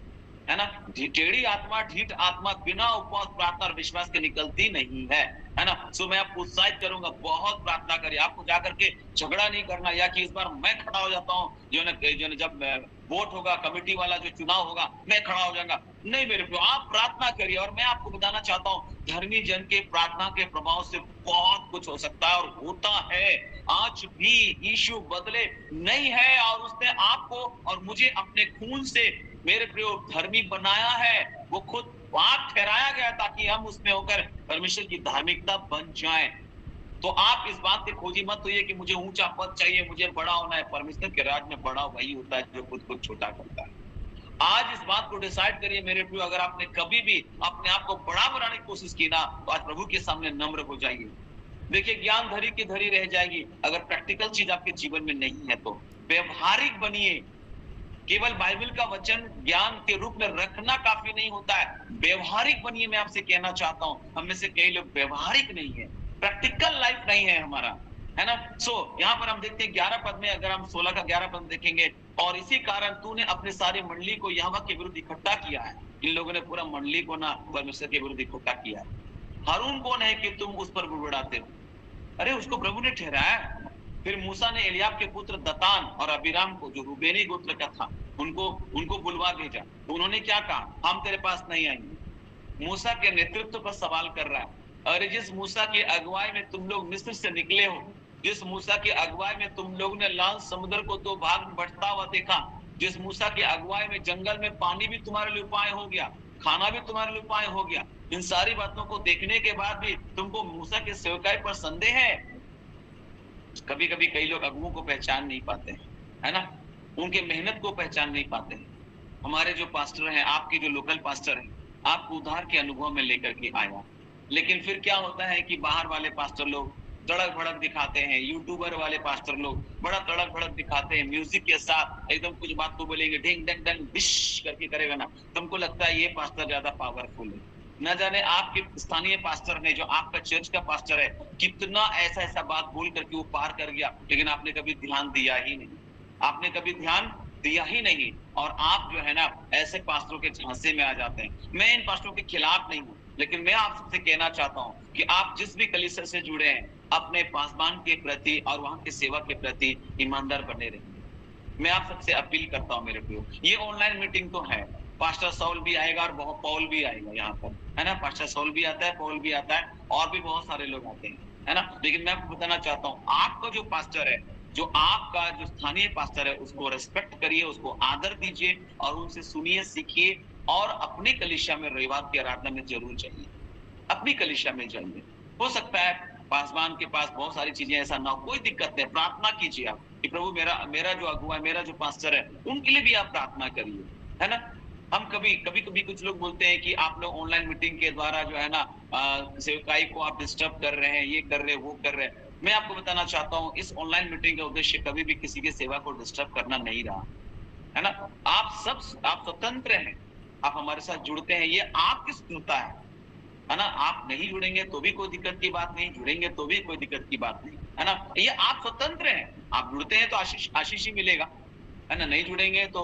है ना। टेढ़ी आत्मा, ढीठ आत्मा बिना उपवास प्रार्थना और विश्वास के निकलती नहीं है ना। सो मैं आपको उत्साहित करूंगा, बहुत प्रार्थना करिए। आपको जाकर के झगड़ा नहीं करना या कि इस बार मैं खड़ा हो जाता हूँ, जो है जब वोट होगा, कमेटी वाला जो चुनाव होगा, मैं खड़ा हो जाऊंगा, नहीं मेरे प्रियो। आप प्रार्थना करिए। और मैं आपको बताना चाहता हूँ धर्मी जन के प्रार्थना के प्रभाव से बहुत कुछ हो सकता है और होता है। आज भी यीशु बदले नहीं है और उसने आपको और मुझे अपने खून से मेरे प्रियो धर्मी बनाया है। वो खुद पाप ठहराया गया ताकि हम उसमें होकर परमेश्वर की धार्मिकता बन जाएं। तो आप इस बात की खोजी मत होइए कि मुझे ऊंचा पद चाहिए, मुझे बड़ा होना है। परमेश्वर के राज में बड़ा वही होता है जो खुद को छोटा करता है। आज इस बात को डिसाइड करिए मेरे प्रियो। अगर आपने कभी भी अपने आप को बड़ा बनाने की कोशिश की ना, तो आज प्रभु के सामने नम्र हो जाइए। देखिए ज्ञान धरी की धरी रह जाएगी अगर प्रैक्टिकल चीज आपके जीवन में नहीं है तो। व्यवहारिक बनिए। केवल बाइबल का वचन ज्ञान के रूप में रखना काफी नहीं होता है, व्यवहारिक बनिए। मैं आपसे कहना चाहता हूं हम में से कई लोग व्यवहारिक नहीं है, प्रैक्टिकल लाइफ नहीं है हमारा, है ना। सो यहाँ पर हम देखते हैं 11 पद में, अगर हम 16 का 11 पद देखेंगे, और इसी कारण तूने अपने सारी मंडली को यहोवा के विरुद्ध इकट्ठा किया है। इन लोगों ने पूरा मंडली को ना परमेश्वर के विरुद्ध इकट्ठा किया है। हारून कौन है कि तुम उस पर बुड़बुड़ाते हो? अरे उसको प्रभु ने ठहराया। फिर मूसा ने एलियाब के पुत्र दतान और अबीराम को, जो रूबेनी गोत्र का था, उनको उनको बुलवा भेजा। तो उन्होंने क्या कहा? हम तेरे पास नहीं आएंगे। मूसा के नेतृत्व पर सवाल कर रहा है। अरे जिस मूसा की अगुवाई में तुम लोग मिस्र से निकले हो, जिस मूसा की अगुवाई में तुम लोग ने लाल समुद्र को 2 भाग में बंटता हुआ देखा, जिस मूसा की अगुवाई में जंगल में पानी भी तुम्हारे लिए उपाय हो गया, खाना भी तुम्हारे लिए उपाय हो गया, इन सारी बातों को देखने के बाद भी तुमको मूसा के सेवकाई पर संदेह है। कभी कभी कई लोग अगुओं को पहचान नहीं पाते हैं, है ना, उनके मेहनत को पहचान नहीं पाते हैं। हमारे जो पास्टर हैं, आपके जो लोकल पास्टर हैं, आपको उद्धार के अनुभव में लेकर के आया, लेकिन फिर क्या होता है कि बाहर वाले पास्टर लोग तड़क भड़क दिखाते हैं, यूट्यूबर वाले पास्टर लोग बड़ा तड़क भड़क दिखाते हैं, म्यूजिक के साथ एकदम कुछ बात को बोलेंगे, ढिंग डंग डंग डिश करके करेगा ना, तुमको लगता है ये पास्टर ज्यादा पावरफुल है। न जाने आपके स्थानीय पास्टर ने, जो आपका चर्च का पास्टर है, कितना ऐसा ऐसा बात बोल करके वो पार कर गया, लेकिन आपने कभी ध्यान दिया ही नहीं, आपने कभी ध्यान दिया ही नहीं। और आप जो है ना ऐसे पास्टरों के झांसे में आ जाते हैं। मैं इन पास्टरों के खिलाफ नहीं हूँ, लेकिन मैं आप सबसे कहना चाहता हूँ कि आप जिस भी कलीसिया से जुड़े हैं, अपने पासबान के प्रति और वहां के सेवा के प्रति ईमानदार बने रहिए। मैं आप सबसे अपील करता हूँ मेरे प्रियो। ये ऑनलाइन मीटिंग तो है, पास्टर सौल भी आएगा और बहुत पौल भी आएगा यहाँ पर, है ना, पास्टर सौल भी आता है, पौल भी आता है, और भी बहुत सारे लोग आते हैं, है ना। लेकिन मैं आपको बताना चाहता हूँ, आपका जो पास्टर है, जो आपका जो स्थानीय पास्टर है, उसको रेस्पेक्ट करिए, उसको आदर दीजिए और उनसे सुनिए, सीखिए, और अपनी कलीसिया में रविवार की आराधना में जरूर जाइए, अपनी कलीसिया में जाइए। हो सकता है पासवान के पास बहुत सारी चीजें ऐसा ना हो, कोई दिक्कत नहीं, प्रार्थना कीजिए आप कि प्रभु मेरा जो अगुआ है, मेरा जो पास्टर है, उनके लिए भी आप प्रार्थना करिए, है ना। हम कभी कभी कुछ लोग बोलते हैं कि आप लोग ऑनलाइन मीटिंग के द्वारा जो है ना सेवकाई को आप डिस्टर्ब कर रहे हैं, ये कर रहे हैं, वो कर रहे हैं। मैं आपको बताना चाहता हूँ, इस ऑनलाइन मीटिंग का उद्देश्य कभी भी किसी की सेवा को डिस्टर्ब करना नहीं रहा, है ना। आप स्वतंत्र हैं, आप हमारे साथ जुड़ते हैं, ये आपकी स्वतंत्रता है ना। आप नहीं जुड़ेंगे तो भी कोई दिक्कत की बात नहीं, जुड़ेंगे तो भी कोई दिक्कत की बात नहीं, है ना। ये आप स्वतंत्र हैं, आप जुड़ते हैं तो आशीष ही मिलेगा, है ना, नहीं जुड़ेंगे तो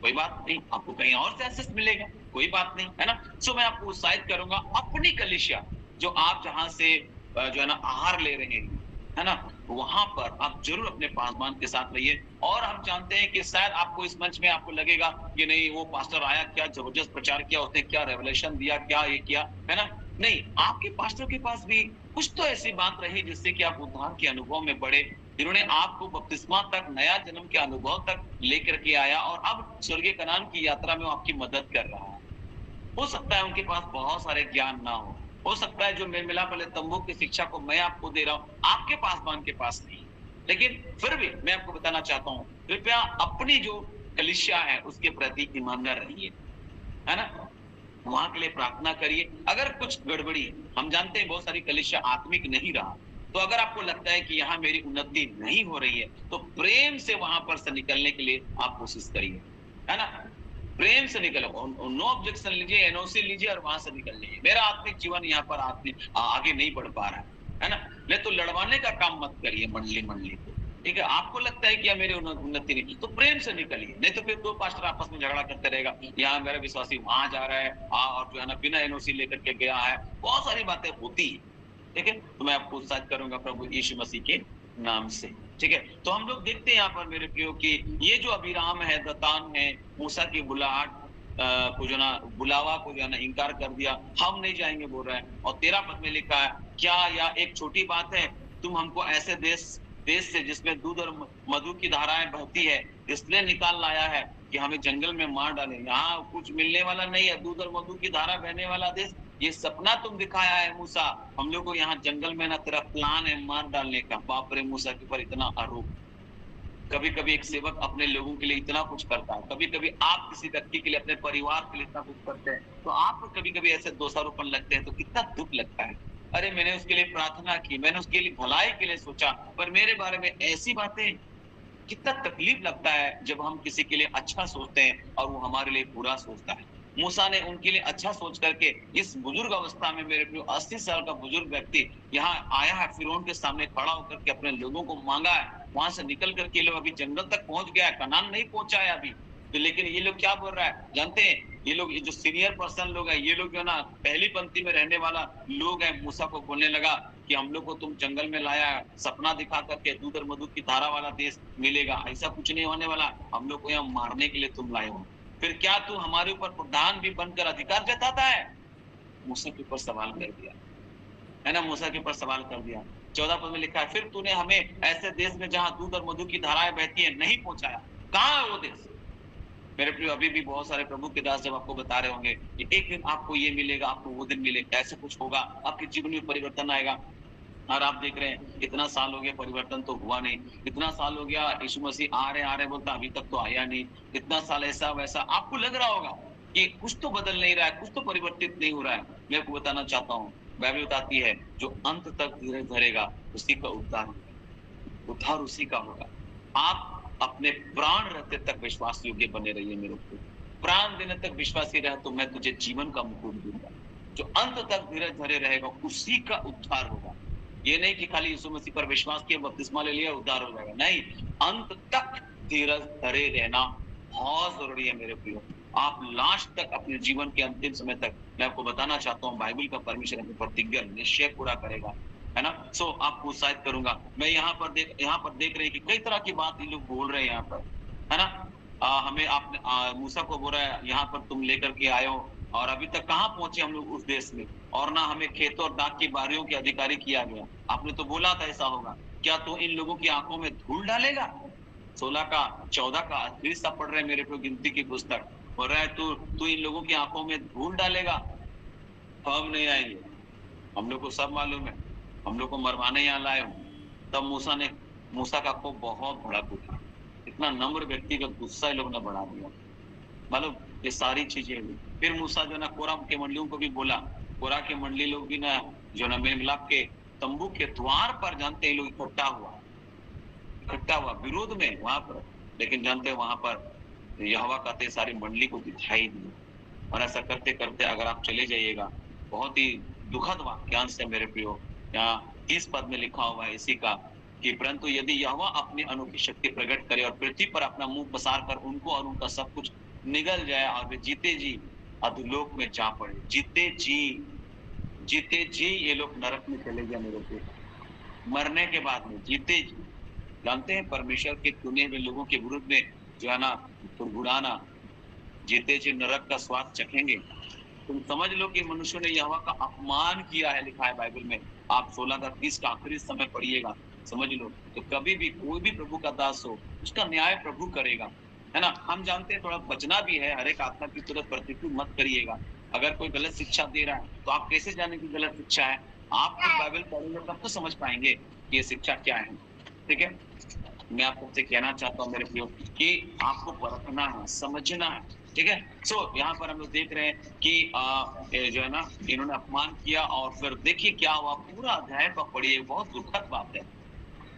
कोई बात नहीं, आपको कहीं और से आशीष मिलेगा, कोई बात नहीं, है ना। सो मैं आपको उत्साहित करूंगा, अपनी कलीसिया जो आप जहां से जो है ना आहार ले रहे हैं, है ना, वहां पर आप जरूर अपने पासवान के साथ रहिए। और हम जानते हैं कि शायद आपको इस मंच में आपको लगेगा कि नहीं, वो पास्टर आया, क्या जबरदस्त प्रचार किया उसने, क्या रेवलेशन दिया, क्या ये किया, है ना। नहीं, आपके पास्टर के पास भी कुछ तो ऐसी बात रही जिससे कि आप उद्धार के अनुभव में बढ़े, जिन्होंने आपको बपतिस्मा तक, नया जन्म के अनुभव तक लेकर के आया, और अब स्वर्गीय कनान की यात्रा में वो आपकी मदद कर रहा है। हो सकता है उनके पास बहुत सारे ज्ञान ना हो सकता है जो मिलाप वाले तंबू की शिक्षा को मैं आपको दे रहा हूँ, आपके पासवान के पास नहीं, लेकिन फिर भी मैं आपको बताना चाहता हूँ, कृपया अपनी जो कलीसिया है उसके प्रति ईमानदार रहिए, है ना, वहां के लिए प्रार्थना करिए। अगर कुछ गड़बड़ी है, हम जानते हैं बहुत सारी कलीसिया आत्मिक नहीं रहा, तो अगर आपको लगता है कि यहाँ मेरी उन्नति नहीं हो रही है, तो प्रेम से वहां पर से निकलने के लिए आप कोशिश करिए, है ना, प्रेम से निकलो, नो ऑब्जेक्शन लीजिए, एनओसी लीजिए और वहां से निकल लीजिए। मेरा आत्मिक जीवन यहाँ पर आगे नहीं बढ़ पा रहा है ना, नहीं तो लड़वाने का काम मत करिए मंडली को, ठीक है। आपको लगता है कि यह मेरी उन्नति नहीं, तो प्रेम से निकलिए, नहीं तो फिर दो पास्टर आपस में झगड़ा करते रहेगा, यहाँ मेरा विश्वासी वहां जा रहा है और जो है ना बिना एनओसी लेकर के गया है, बहुत सारी बातें होती है, ठीक है। तो मैं आपको उत्साहित करूंगा प्रभु यीशु मसीह के नाम से, ठीक है। तो हम लोग देखते हैं यहाँ पर मेरे प्रियो की ये जो अबीराम है, दतान है, मूसा की बुलाहट को जो ना बुलावा को जो है ना इनकार कर दिया, हम नहीं जाएंगे बोल रहा है। और 13 पद में लिखा है, क्या यह एक छोटी बात है, तुम हमको ऐसे देश से जिसमें दूध और मधु की धाराएं बहती है इसलिए निकाल लाया है कि हमें जंगल में मार डाले। यहाँ कुछ मिलने वाला नहीं है, दूध और मधु की धारा बहने वाला देश, ये सपना तुम दिखाया है मूसा, हम लोग को यहाँ जंगल में ना तेरा प्लान है मार डालने का। बाप रे, मूसा के ऊपर इतना आरोप। कभी कभी एक सेवक अपने लोगों के लिए इतना कुछ करता है, कभी कभी आप किसी व्यक्ति के लिए, अपने परिवार के लिए इतना कुछ करते हैं, तो आप कभी कभी ऐसे दोषारोपण लगते हैं तो कितना दुख लगता है। अरे मैंने उसके लिए प्रार्थना की, मैंने उसके लिए भलाई के लिए सोचा, पर मेरे बारे में ऐसी बातें, कितना तकलीफ लगता है जब हम किसी के लिए अच्छा सोचते हैं और वो हमारे लिए बुरा सोचता है। मूसा ने उनके लिए अच्छा सोच करके इस बुजुर्ग अवस्था में, मेरे प्रिय 80 साल का बुजुर्ग व्यक्ति यहाँ आया है, फिरौन के सामने खड़ा होकर के अपने लोगों को मांगा है, वहां से निकल करके लोग अभी जंगल तक पहुंच गया है, कनान नहीं पहुंचा है अभी तो, लेकिन ये लोग क्या बोल रहा है जानते हैं, ये लोग, ये जो सीनियर पर्सन लोग हैं, ये लोग जो है ना पहली पंक्ति में रहने वाला लोग हैं, मूसा को बोलने लगा कि हम लोग को तुम जंगल में लाया, सपना दिखा करके दूध और मधु की धारा वाला देश मिलेगा, ऐसा कुछ नहीं होने वाला, हम लोग को यहाँ मारने के लिए तुम लाए हो, फिर क्या तू हमारे ऊपर प्रधान भी बनकर अधिकार जताता है? मूसा के ऊपर सवाल कर दिया, है ना, मूसा के ऊपर सवाल कर दिया। 14 पद में लिखा है, फिर तूने हमें ऐसे देश में जहां दूध और मधु की धाराएं बहती है नहीं पहुंचाया, कहाँ है वो देश? मेरे प्रिय, अभी भी बहुत सारे प्रभु के दास जब आपको बता रहे होंगे कि एक दिन आपको ये मिलेगा, आपको वो दिन मिलेगा, ऐसे कुछ होगा, आपके जीवन में परिवर्तन आएगा, और आप देख रहे हैं इतना साल हो गया परिवर्तन तो हुआ नहीं, इतना साल हो गया यीशु मसीह आ रहे बोलता अभी तक तो आया नहीं, इतना साल ऐसा वैसा, आपको लग रहा होगा कि कुछ तो बदल नहीं रहा है, कुछ तो परिवर्तित नहीं हो रहा है। मैं आपको बताना चाहता हूँ, बाइबल बताती है जो अंत तक धीरज धरेगा उसी का उद्धार होगा, उद्धार उसी का होगा। आप अपने प्राण रहते तक विश्वास योग्य बने रहिए मेरे को, प्राण देने तक विश्वासी रहे तो मैं तुझे जीवन का मुकुट दूंगा। जो अंत तक धीरज धरे रहेगा उसी का उद्धार होगा। ये नहीं कि खाली यीशु मसीह पर विश्वास किया, बपतिस्मा ले लिया, उद्धार हो जाएगा, नहीं, अंत तक धीरज धरे रहना बहुत जरूरी है मेरे प्रियो। आप लास्ट तक, अपने जीवन के अंतिम समय तक, मैं आपको बताना चाहता हूँ बाइबल का परमेश्वर अपनी प्रतिज्ञा निश्चय पूरा करेगा, है ना। सो आपको उत्साहित करूंगा। मैं यहाँ पर देख रहे हैं कि कई तरह की बात ये लोग बोल रहे हैं यहाँ पर, है ना। हमें आपने मूसा को बोला है यहाँ पर तुम लेकर के आए हो, और अभी तक कहाँ पहुंचे हम लोग उस देश में, और ना हमें खेतों और दाख की बारियों के अधिकारी किया गया। आपने तो बोला था ऐसा होगा, क्या तू इन लोगों की आंखों में धूल डालेगा? 16 का 14 का आखिरी सा पढ़ रहे मेरे को गिनती की पुस्तक, बोल रहा है तू इन लोगों की आंखों में धूल डालेगा, हम नहीं आएंगे, हम लोग को सब मालूम है, हम लोग को मरवाने यहाँ लाए हो। तब मूसा का को बहुत भड़क उठा, इतना नम्र व्यक्ति का गुस्सा लोग ने बढ़ा दिया, मालूम, ये सारी चीजें हुई। फिर मूसा जो ना कोरा के मंडलियों को भी बोला, कोरा के मंडली लोग भी ना जो ना मेल मिलाप के तंबू के द्वार पर, जानते हैं लोग इकट्ठा हुआ विरोध में वहां पर, लेकिन जानते हैं वहां पर यहोवा कहते सारी मंडली को दिखाई दी। और ऐसा करते करते अगर आप चले जाइएगा, बहुत ही दुखद वाक्यांश है मेरे प्रियो। यहाँ 30 पद में लिखा हुआ है इसी का कि परंतु यदि यहोवा अपनी अनोखी शक्ति प्रकट करे और पृथ्वी पर अपना मुंह पसार कर उनको और उनका सब कुछ निगल जाए और वे जीते जी अधोलोक में जा पड़े, जीते जी ये लोग नरक में चले गए मेरे को, मरने के बाद में जीते जी। जानते हैं परमेश्वर के चुने हुए लोगों के विरुद्ध में जो है ना गुड़गुड़ाना, जीते जी नरक का स्वाद चखेंगे। तुम समझ लो कि मनुष्य ने यहोवा का अपमान किया है, लिखा है बाइबल में। आप 16 का 30 का आखिरी समय पढ़िएगा, समझ लो। तो कभी भी कोई भी प्रभु का दास हो, उसका न्याय प्रभु करेगा, है ना। हम जानते हैं थोड़ा बचना भी है, हर एक आत्मा की तुरंत प्रतिक्रिया मत करिएगा। अगर कोई गलत शिक्षा दे रहा है तो आप कैसे जाने की गलत शिक्षा है? आप तो बाइबल पढ़ेंगे तब तो समझ पाएंगे कि ये शिक्षा क्या है, ठीक है। मैं आपको कहना चाहता हूँ मेरे प्रियो कि आपको परखना है, समझना है, ठीक है। सो यहाँ पर हम लोग देख रहे हैं कि जो है ना इन्होंने अपमान किया, और फिर देखिए क्या हुआ, पूरा अध्याय पर पढ़िए, बहुत दुखद बात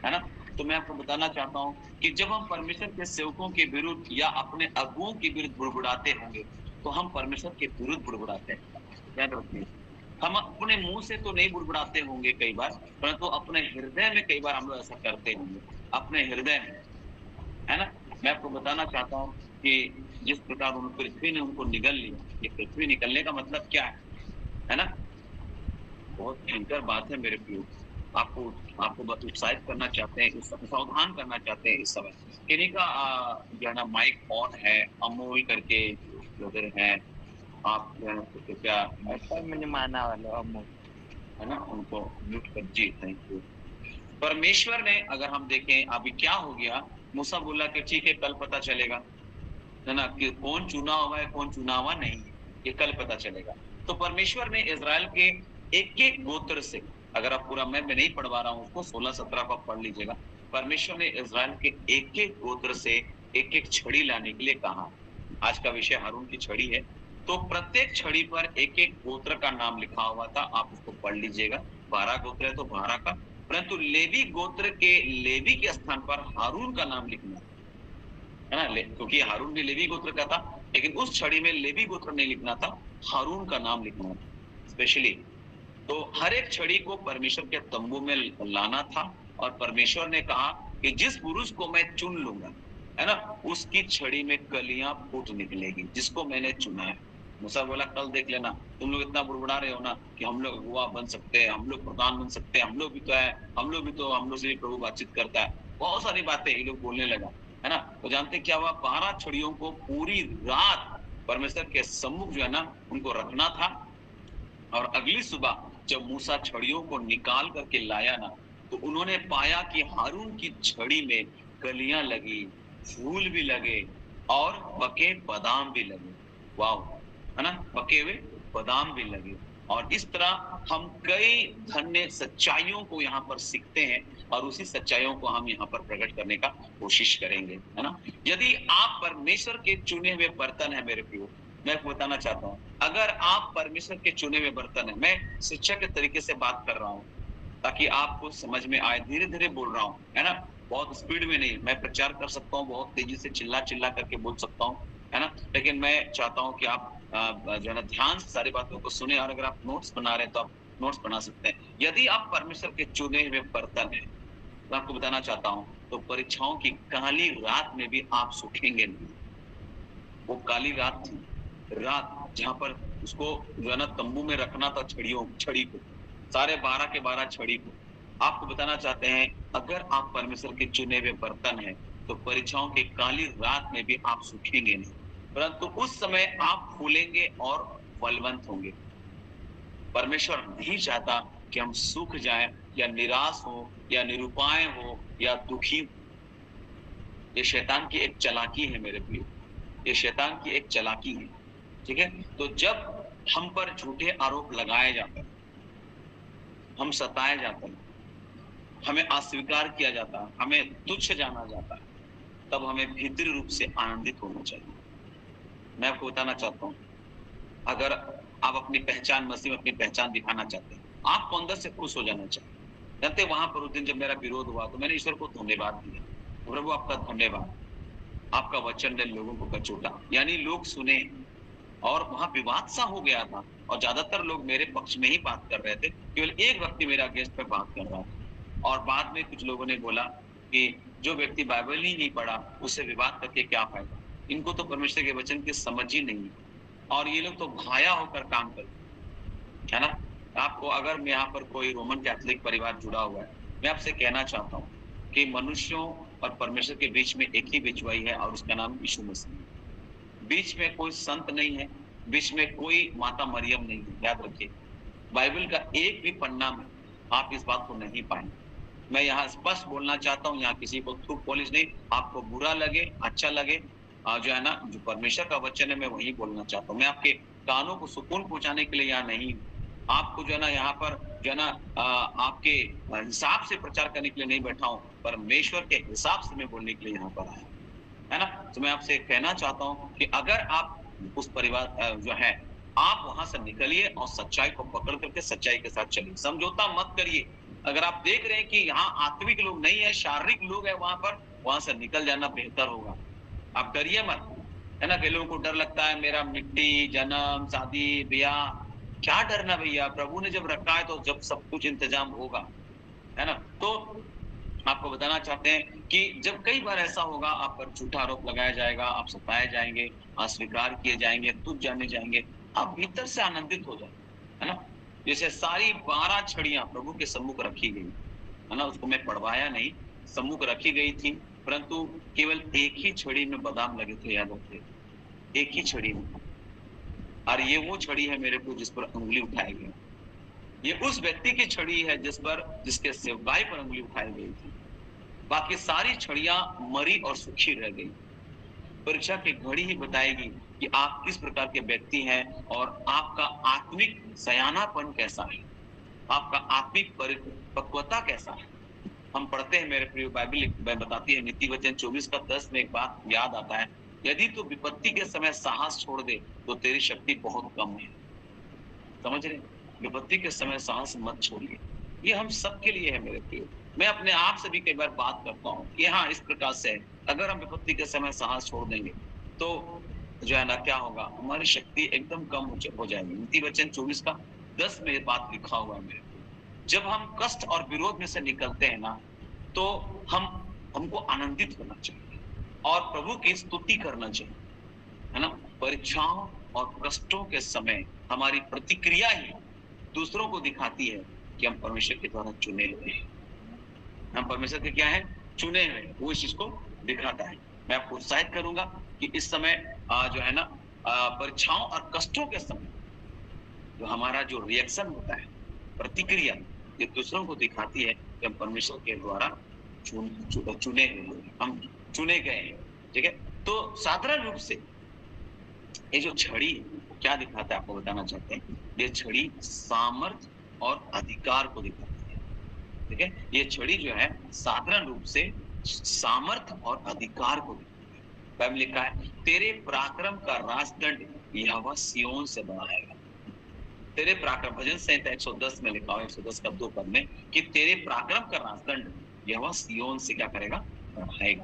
है ना। तो मैं आपको बताना चाहता हूँ कि जब हम परमेश्वर के सेवकों के विरुद्ध या अपने अगुओं के विरुद्ध बुड़बुड़ाते होंगे तो हम परमेश्वर के विरुद्ध बुड़बुड़ाते हैं, याद रखिए। हम अपने मुंह से तो नहीं बुड़बुड़ाते होंगे कई बार, परंतु अपने हृदय में कई बार हम लोग ऐसा करते होंगे, अपने हृदय में, है ना। मैं आपको बताना चाहता हूँ कि जिस प्रकार पृथ्वी ने उनको निगल लिया, ये पृथ्वी निकलने का मतलब क्या है ना। बहुत भयंकर बात है मेरे प्रियो। आपको उत्साहित करना चाहते हैं, सावधान करना चाहते हैं इस समय। किन्हीं का जो है ना माइक ऑन है, अमोल करके उधर है, आप क्या ऐसा मैंने माना वाला अमोल, है ना, उनको म्यूट कर जी। Thank you. परमेश्वर ने, अगर हम देखें अभी क्या हो गया, मूसा बोला कि ठीक है कल पता चलेगा, है ना, कि कौन चुना हुआ है कौन चुना हुआ नहीं, ये कल पता चलेगा। तो परमेश्वर ने इजराइल के एक एक गोत्र से, अगर आप पूरा मैं नहीं पढ़वा रहा हूँ उसको, 16-17 को पढ़ लीजिएगा। परमेश्वर ने इजराइल के एक एक गोत्र से एक एक छड़ी लाने के लिए कहा। आज का विषय हारून की छड़ी है, तो प्रत्येक छड़ी पर एक एक गोत्र का नाम लिखा हुआ था, आप उसको पढ़ लीजिएगा। 12 गोत्र है तो 12 का, परंतु लेवी गोत्र के लेवी के स्थान पर हारून का नाम लिखना है ना, क्योंकि हारून भी लेवी गोत्र का था, लेकिन उस छड़ी में लेवी गोत्र नहीं लिखना था, हारून का नाम लिखना था स्पेशली। तो हर एक छड़ी को परमेश्वर के तंबू में लाना था, और परमेश्वर ने कहा कि जिस पुरुष को मैं चुन लूंगा, है ना, उसकी छड़ी में कलियां फूट निकलेगी, जिसको मैंने चुना है। मूसा बोला कल देख लेना, तुम लोग इतना बुड़बुड़ा रहे हो ना कि हम लोग अगुआ बन सकते हैं, हम लोग प्रधान बन सकते हैं, हम लोग भी तो है, हम लोग से भी प्रभु बातचीत करता है। बहुत सारी बातें ये लोग बोलने लगा, है ना। तो जानते क्या हुआ, 12 छड़ियों को पूरी रात परमेश्वर के सम्मुख जो है ना उनको रखना था। और अगली सुबह जब मूसा छड़ियों को निकाल करके लाया ना, तो उन्होंने पाया कि हारून की छड़ी में कलियां लगी, फूल भी लगे और पके बादाम भी लगे। वाह, है ना, पके हुए बादाम भी लगे। और इस तरह हम कई धन्य सच्चाइयों को यहाँ पर सीखते हैं और उसी सच्चाइयों को हम यहाँ पर प्रकट करने का कोशिश करेंगे, है ना। यदि आप परमेश्वर के चुने हुए बर्तन है मेरे प्रियो, मैं आपको बताना चाहता हूँ, अगर आप परमेश्वर के चुने हुए बर्तन है, मैं शिक्षा के तरीके से बात कर रहा हूँ ताकि आपको समझ में आए, धीरे धीरे बोल रहा हूँ, है ना, बहुत स्पीड में नहीं। मैं प्रचार कर सकता हूँ, बहुत तेजी से चिल्ला चिल्ला करके बोल सकता हूँ, है ना, लेकिन मैं चाहता हूँ कि आप जो है ना ध्यान से सारी बातों को सुने। और अगर आप नोट्स बना रहे हैं तो आप नोट्स बना सकते हैं। यदि आप परमेश्वर के चुने हुए बर्तन है, मैं आपको बताना चाहता हूँ, तो परीक्षाओं की काली रात में भी आप सूखेंगे नहीं। वो काली रात थी, रात जहाँ पर उसको जो है ना तंबू में रखना था, छड़ी को, सारे 12 के 12 छड़ी को। आपको बताना चाहते हैं, अगर आप परमेश्वर के चुने हुए बर्तन हैं, तो परीक्षाओं की काली रात में भी आप सूखेंगे नहीं, परंतु उस समय आप फूलेंगे और फलवंत होंगे। परमेश्वर नहीं चाहता कि हम सूख जाएं या निराश हो या निरुपाय हो या दुखी हो। ये शैतान की एक चालाकी है मेरे प्रियो, ये शैतान की एक चालाकी है, ठीक है। तो जब हम पर झूठे आरोप लगाए जाते हैं, हम सताए जाते हैं, हमें अस्वीकार किया जाता है, हमें तुच्छ जाना जाता है, तब हमें भीतरी रूप से आनंदित होना चाहिए। मैं आपको बताना चाहता हूँ, अगर आप अपनी पहचान मसीह में अपनी पहचान दिखाना चाहते हैं, आपको अंदर से खुश हो जाना चाहिए। जानते वहां पर उस दिन जब मेरा विरोध हुआ तो मैंने ईश्वर को धन्यवाद दिया, प्रभु आपका धन्यवाद, आपका वचन ने लोगों को कचोटा, यानी लोग सुने। और वहां विवाद सा हो गया था और ज्यादातर लोग मेरे पक्ष में ही बात कर रहे थे, केवल एक व्यक्ति मेरे अगेंस्ट पे बात कर रहा था। और बाद में कुछ लोगों ने बोला कि जो व्यक्ति बाइबल ही नहीं पढ़ा उससे विवाद करके क्या फायदा, इनको तो परमेश्वर के वचन की समझ ही नहीं और ये लोग तो घाया होकर काम करते, है ना। आपको अगर मैं यहाँ पर कोई रोमन कैथोलिक परिवार जुड़ा हुआ है, मैं आपसे कहना चाहता हूँ कि मनुष्यों और परमेश्वर के बीच में एक ही बिचवाई है और उसका नाम यीशु मसीह है। बीच में कोई संत नहीं है, बीच में कोई माता मरियम नहीं है। याद रखिए, बाइबल का एक भी पन्ना में आप इस बात को नहीं पाएंगे। मैं यहाँ स्पष्ट बोलना चाहता हूँ, यहाँ किसी को थूक पॉलिश नहीं, आपको बुरा लगे अच्छा लगे, जो है ना, जो परमेश्वर का वचन है मैं वही बोलना चाहता हूँ। मैं आपके कानों को सुकून पहुंचाने के लिए यहाँ नहीं, आपको जो है ना यहाँ पर जो है ना आपके हिसाब से प्रचार करने के लिए नहीं बैठा हूँ, परमेश्वर के हिसाब से मैं बोलने के लिए यहाँ पर आया, है ना। तो मैं आपसे कहना चाहता हूँ कि अगर आप उस परिवार जो है, आप वहां से निकलिए और सच्चाई को पकड़ करके सच्चाई के साथ चलिए, समझौता मत करिए। अगर आप देख रहे हैं कि यहाँ आत्मिक लोग नहीं है, शारीरिक लोग है वहां पर, वहां से निकल जाना बेहतर होगा। आप डरिए मत, है ना। कई लोगों को डर लगता है, मेरा मिट्टी, जन्म, शादी, ब्याह, क्या डरना भैया, प्रभु ने जब रखा है तो जब सब कुछ इंतजाम होगा, है ना। तो आपको बताना चाहते हैं कि जब कई बार ऐसा होगा, आप पर झूठा आरोप लगाया जाएगा, आप सताए जाएंगे, अस्वीकार किए जाएंगे, तुच्छ जाने जाएंगे, आप भीतर से आनंदित हो जाए, है ना। जैसे सारी 12 छड़ियां प्रभु के सम्मुख रखी गई, है ना, उसको मैं पढ़वाया नहीं, सम्मुख रखी गई थी, परंतु केवल एक ही छड़ी में बादाम लगे थे, याद रखिए, एक ही छड़ी में। और ये वो छड़ी है मेरे को जिस पर उंगली उठाई गई, ये उस व्यक्ति की छड़ी है जिसके सेवकाई पर उंगली उठाई गई थी। बाकी सारी छड़ियां मरी और सूखी रह गई। परीक्षा की घड़ी ही बताएगी कि आप किस प्रकार के व्यक्ति हैं और आपका आत्मिक सयानापन कैसा है, आपका आत्मिक परिपक्वता कैसा है। हम पढ़ते हैं मेरे प्रिय, बाइबल बताती है, नीति वचन 24:10 में एक बात याद आता है, यदि तू विपत्ति के समय साहस छोड़ दे तो तेरी शक्ति बहुत कम है। समझ रहे, विपत्ति के समय साहस मत छोड़िए। ये हम सबके लिए है मेरे प्रिय। मैं अपने आप से भी कई बार बात करता हूँ कि हाँ, इस प्रकार से अगर हम विपत्ति के समय साहस छोड़ देंगे तो जो है ना क्या होगा, हमारी शक्ति एकदम कम हो जाएगी। नीति वचन 24:10 में ये बात लिखा हुआ है मेरे। जब हम कष्ट और विरोध में से निकलते हैं ना, तो हमको आनंदित होना चाहिए और प्रभु की स्तुति करना चाहिए, है ना। परीक्षाओं और कष्टों के समय हमारी प्रतिक्रिया ही दूसरों को दिखाती है कि हम परमेश्वर के द्वारा चुने हुए हैं। हम परमेश्वर के क्या है? चुने हुए। वो इस चीज को दिखाता है। मैं आपको उत्साहित करूंगा कि इस समय जो है ना परीक्षाओं और कष्टों के समय जो हमारा जो रिएक्शन होता है, प्रतिक्रिया, ये दूसरों को दिखाती है कि हम परमेश्वर के द्वारा चुने हुए, हम चुने गए हैं। ठीक है, तो साधारण रूप से ये जो छड़ी क्या दिखाता है आपको बताना चाहते हैं। ये छड़ी सामर्थ और अधिकार को दिखाती है। ठीक है, ये छड़ी जो है साधारण रूप से सामर्थ और अधिकार को दिखाती है। बाइबल लिखा है, तेरे पराक्रम का राजदंड यहोवा सिय्योन से बढ़ाएगा। तेरे पराक्रम, भजन संहिता 110 में लिखा है, 110 का 2 पद में, कि तेरे पराक्रम का राजदंड यहोवा सिय्योन से क्या करेगा? बढ़ाएगा।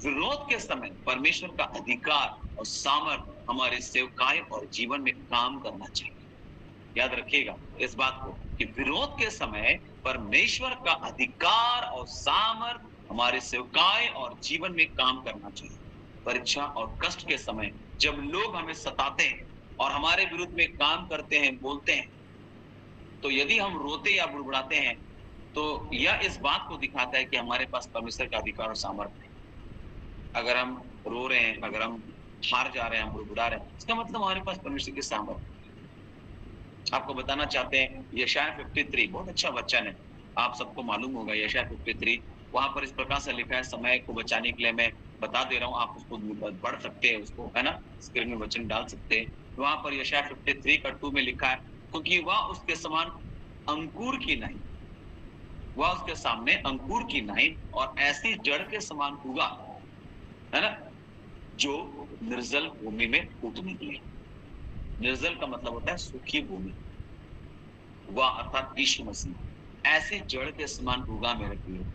विरोध के समय परमेश्वर का अधिकार और सामर्थ हमारे सेवकाई और जीवन में काम करना चाहिए। याद रखिएगा इस बात को कि विरोध के समय परमेश्वर का अधिकार और सामर्थ हमारे सेवकाई और जीवन में काम करना चाहिए। परीक्षा और कष्ट के समय जब लोग हमें सताते हैं और हमारे विरुद्ध में काम करते हैं, बोलते हैं, तो यदि हम रोते या बुड़बुड़ाते हैं तो यह इस बात को दिखाता है कि हमारे पास परमेश्वर का अधिकार और सामर्थ्य है। अगर हम रो रहे हैं, अगर हम हार जा रहे हैं, हम बुड़बुड़ा रहे हैं, इसका मतलब हमारे पास परमेश्वर की सामर्थ्य। आपको बताना चाहते हैं यशायाह 53 बहुत अच्छा वचन है, आप सबको मालूम होगा। यशायाह 53 वहां पर इस प्रकार से लिखा है, समय को बचाने के लिए मैं बता दे रहा हूँ, आप उसको पढ़ सकते हैं, उसको है ना स्क्रीन में वचन डाल सकते हैं। वहां पर यशायाह 53 का 2 में लिखा है, क्योंकि वह उसके समान अंकुर की नहीं, वह उसके सामने अंकुर की नहीं और ऐसी जड़ के समान उगा, है ना, जो निर्जल भूमि में फूट निकले। निर्जल का मतलब होता है सूखी भूमि। वह अर्थात यीशु मसीह ऐसी जड़ के समान उगा मेरे प्रिय,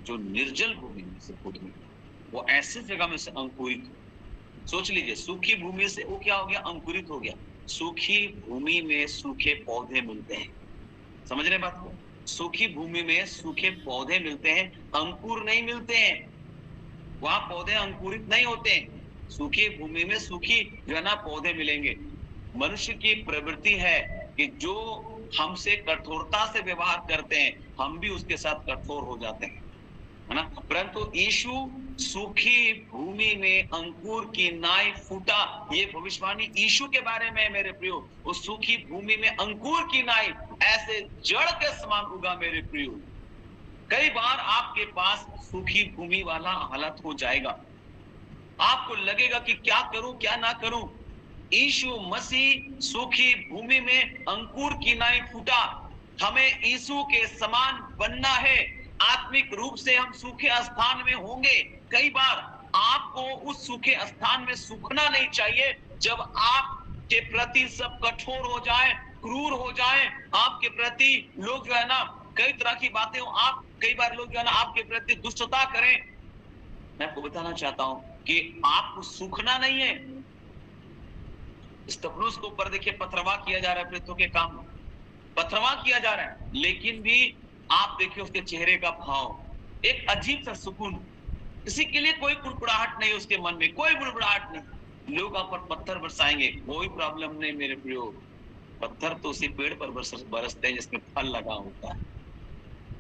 जो निर्जल भूमि में से फूट निकले। वो ऐसी जगह में से अंकुरित। सोच लीजिए, सूखी भूमि से वो क्या हो गया? अंकुरित हो गया। सूखी भूमि में सूखे पौधे मिलते हैं, समझ रहे बात को? सूखी भूमि में सूखे पौधे मिलते हैं, अंकुर नहीं मिलते हैं। वहां पौधे अंकुरित नहीं होते हैं। सूखी भूमि में सूखी जो है ना पौधे मिलेंगे। मनुष्य की प्रवृत्ति है कि जो हमसे कठोरता से व्यवहार करते हैं, हम भी उसके साथ कठोर हो जाते हैं, है ना। परंतु यीशु सूखी भूमि में अंकुर की नाई फूटा, ये भविष्यवाणी यीशु के बारे में मेरे प्रियो। उस सूखी भूमि में अंकुर की नाई ऐसे जड़ के समान उगा मेरे प्रियो। कई बार आपके पास सूखी भूमि वाला हालत हो जाएगा, आपको लगेगा कि क्या करूं क्या ना करूं। यीशु मसीह सूखी भूमि में अंकुर की नाई फूटा। हमें यीशु के समान बनना है। आत्मिक रूप से हम सूखे स्थान में होंगे। कई बार आपको उस सूखे स्थान में सूखना नहीं चाहिए। जब आपके प्रति सब कठोर हो जाए, क्रूर हो जाए, आपके प्रति लोग जो है ना कई तरह की बातें हो, आप कई बार लोग जो है ना आपके प्रति दुष्टता करें, मैं आपको बताना चाहता हूं कि आपको सूखना नहीं है। स्तफनुस के ऊपर देखिए पथरवा किया जा रहा है, प्रेतों के काम पथरवा किया जा रहा है, लेकिन भी आप देखिए उसके चेहरे का भाव, एक अजीब सा सुकून। किसी के लिए कोई कुड़कुड़ाहट नहीं, उसके मन में कोई बुड़बुड़ाहट नहीं। लोग आप पर पत्थर बरसाएंगे, कोई प्रॉब्लम नहीं मेरे प्रियो। पत्थर तो उसी पेड़ पर बरसते हैं जिसमें फल लगा होता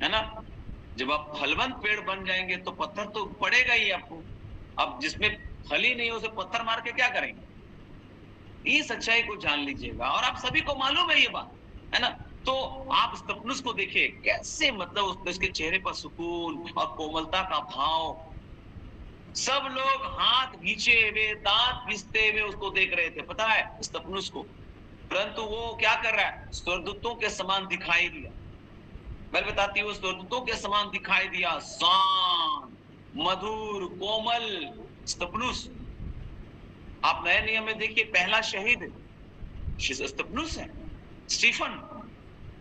है ना। जब आप फलवंत पेड़ बन जाएंगे तो पत्थर तो पड़ेगा ही आपको। अब जिसमें फल ही नहीं हो उसे पत्थर मार के क्या करेंगे? इस सच्चाई को जान लीजिएगा, और आप सभी को मालूम है ये बात, है ना। तो आप स्तफनुस को देखिए, कैसे मतलब उसके चेहरे पर सुकून और कोमलता का भाव। सब लोग हाथ खींचे हुए, दांत पिसते हुए उसको देख रहे थे, पता है, स्तफनुस को। परंतु वो क्या कर रहा है? स्वर्गदूतों के समान दिखाई दिया। मैं बताती हूँ, स्वर्गदूतों के समान दिखाई दिया। शांत, मधुर, कोमल स्तफनुस। आप नए नियम में देखिए, पहला शहीद स्तफनुस है, स्टीफन।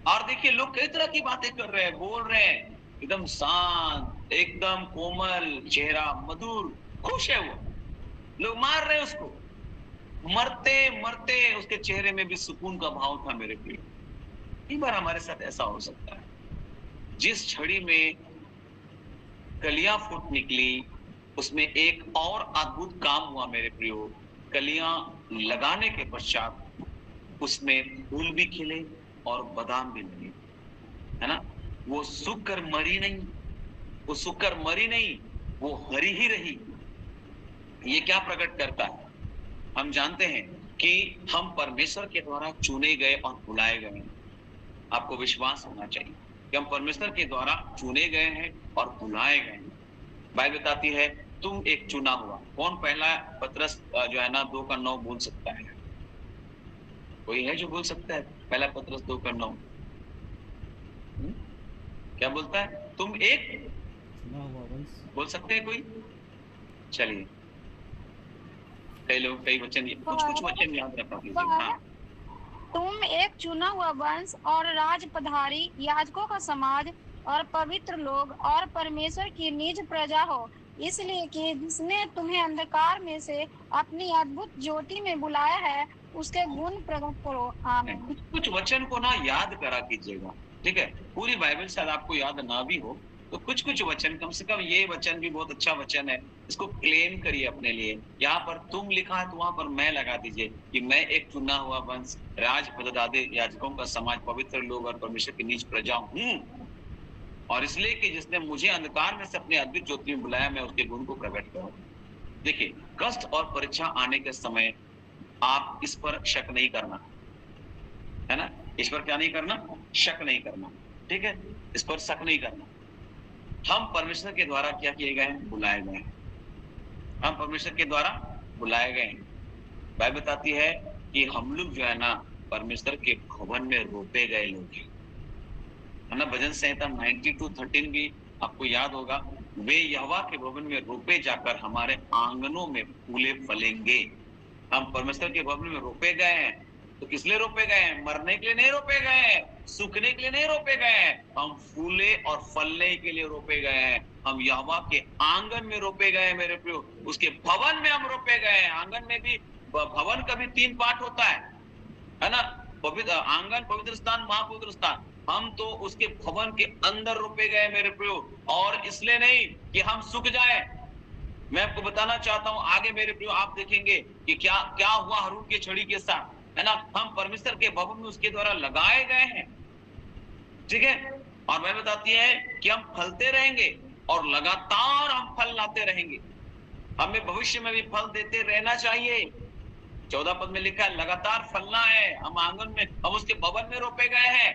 और देखिए लोग कई तरह की बातें कर रहे हैं, बोल रहे हैं, एकदम शांत, एकदम कोमल चेहरा, मधुर, खुश है वो। लोग मार रहे हैं उसको, मरते मरते उसके चेहरे में भी सुकून का भाव था मेरे प्रिय। कई बार हमारे साथ ऐसा हो सकता है, जिस छड़ी में कलियां फूट निकली उसमें एक और अद्भुत काम हुआ मेरे प्रियो। कलियां लगाने के पश्चात उसमें फूल भी खिले और बादाम भी लगे, है ना। वो सूखकर मरी नहीं, वो सूखकर मरी नहीं, वो हरी ही रही। ये क्या प्रकट करता है? हम जानते हैं कि हम परमेश्वर के द्वारा चुने गए और बुलाए गए हैं। आपको विश्वास होना चाहिए कि हम परमेश्वर के द्वारा चुने गए हैं और बुलाए गए हैं। बाइबल बताती है तुम एक चुना हुआ। कौन पहला पतरस जो है ना 2:9 बोल सकता है? कोई है जो बोल सकता है? पहला पतरस 2:9 क्या बोलता है? तुम एक चुना हुआ वंश। बोल सकते हैं कोई? चलिए, कई लोग कई वचन कुछ वचन याद रखा कीजिए। हाँ, तुम एक चुना हुआ वंश और राज पधारी, याजकों का समाज और पवित्र लोग और परमेश्वर की निज प्रजा हो, इसलिए कि जिसने तुम्हें अंधकार में से अपनी अद्भुत ज्योति में बुलाया है उसके गुण प्रकट करो। आमीन। कुछ वचन को ना याद करा कीजिएगा, ठीक है। पूरी बाइबल शायद आपको याद ना भी हो, तो कुछ वचन, कम से कम ये वचन भी बहुत अच्छा वचन है, इसको क्लेम करिए अपने लिए। यहाँ पर तुम लिखा है तो वहां पर मैं लगा दीजिए कि मैं एक चुना हुआ वंश, राज पदादे, याजकों का समाज, पवित्र लोग और परमेश्वर की निज प्रजा हूँ। और इसलिए कि जिसने मुझे अंधकार में से अपने अद्भुत ज्योति में बुलाया, मैं उसके गुण को प्रकट करूं। देखिए, कष्ट और परीक्षा आने के समय आप इस पर शक नहीं करना, है ना। इस पर क्या नहीं करना? शक नहीं करना, ठीक है। इस पर शक नहीं करना। हम परमेश्वर के द्वारा क्या किए गए हैं? बुलाए गए हैं। हम परमेश्वर के द्वारा बुलाए गए हैं। बाइबल बताती है कि हम लोग जो है ना परमेश्वर के भवन में रोपे गए लोग हैं, है ना। भजन संहिता 92:13 भी आपको याद होगा, वे यहोवा के भवन में रोपे जाकर हमारे आंगनों में फूले फलेंगे। हम परमेश्वर के भवन में रोपे गए हैं, तो किस लिए रोपे गए हैं? मरने के लिए नहीं रोपे गए हैं, सूखने के लिए नहीं रोपे गए हैं, हम फूले और फलने के लिए रोपे गए हैं। हम यहोवा के आंगन में रोपे गए हैं मेरे प्रियो, उसके भवन में हम रोपे गए हैं। आंगन में भी, भवन का भी 3 पार्ट होता है ना। पवित्र आंगन, पवित्र स्थान, महापवित्र स्थान। हम तो उसके भवन के अंदर रोपे गए मेरे प्रियो, और इसलिए नहीं कि हम सूख जाए। मैं आपको बताना चाहता हूं आगे मेरे प्रियो, आप देखेंगे कि क्या क्या हुआ हारून की छड़ी के साथ, है ना। हम परमेश्वर के भवन में उसके द्वारा लगाए गए हैं, ठीक है। और मैं बताती है कि हम फलते रहेंगे और लगातार हम फल लाते रहेंगे। हमें भविष्य में भी फल देते रहना चाहिए। 14 पद में लिखा है लगातार फलना है। हम आंगन में, हम उसके भवन में रोपे गए हैं,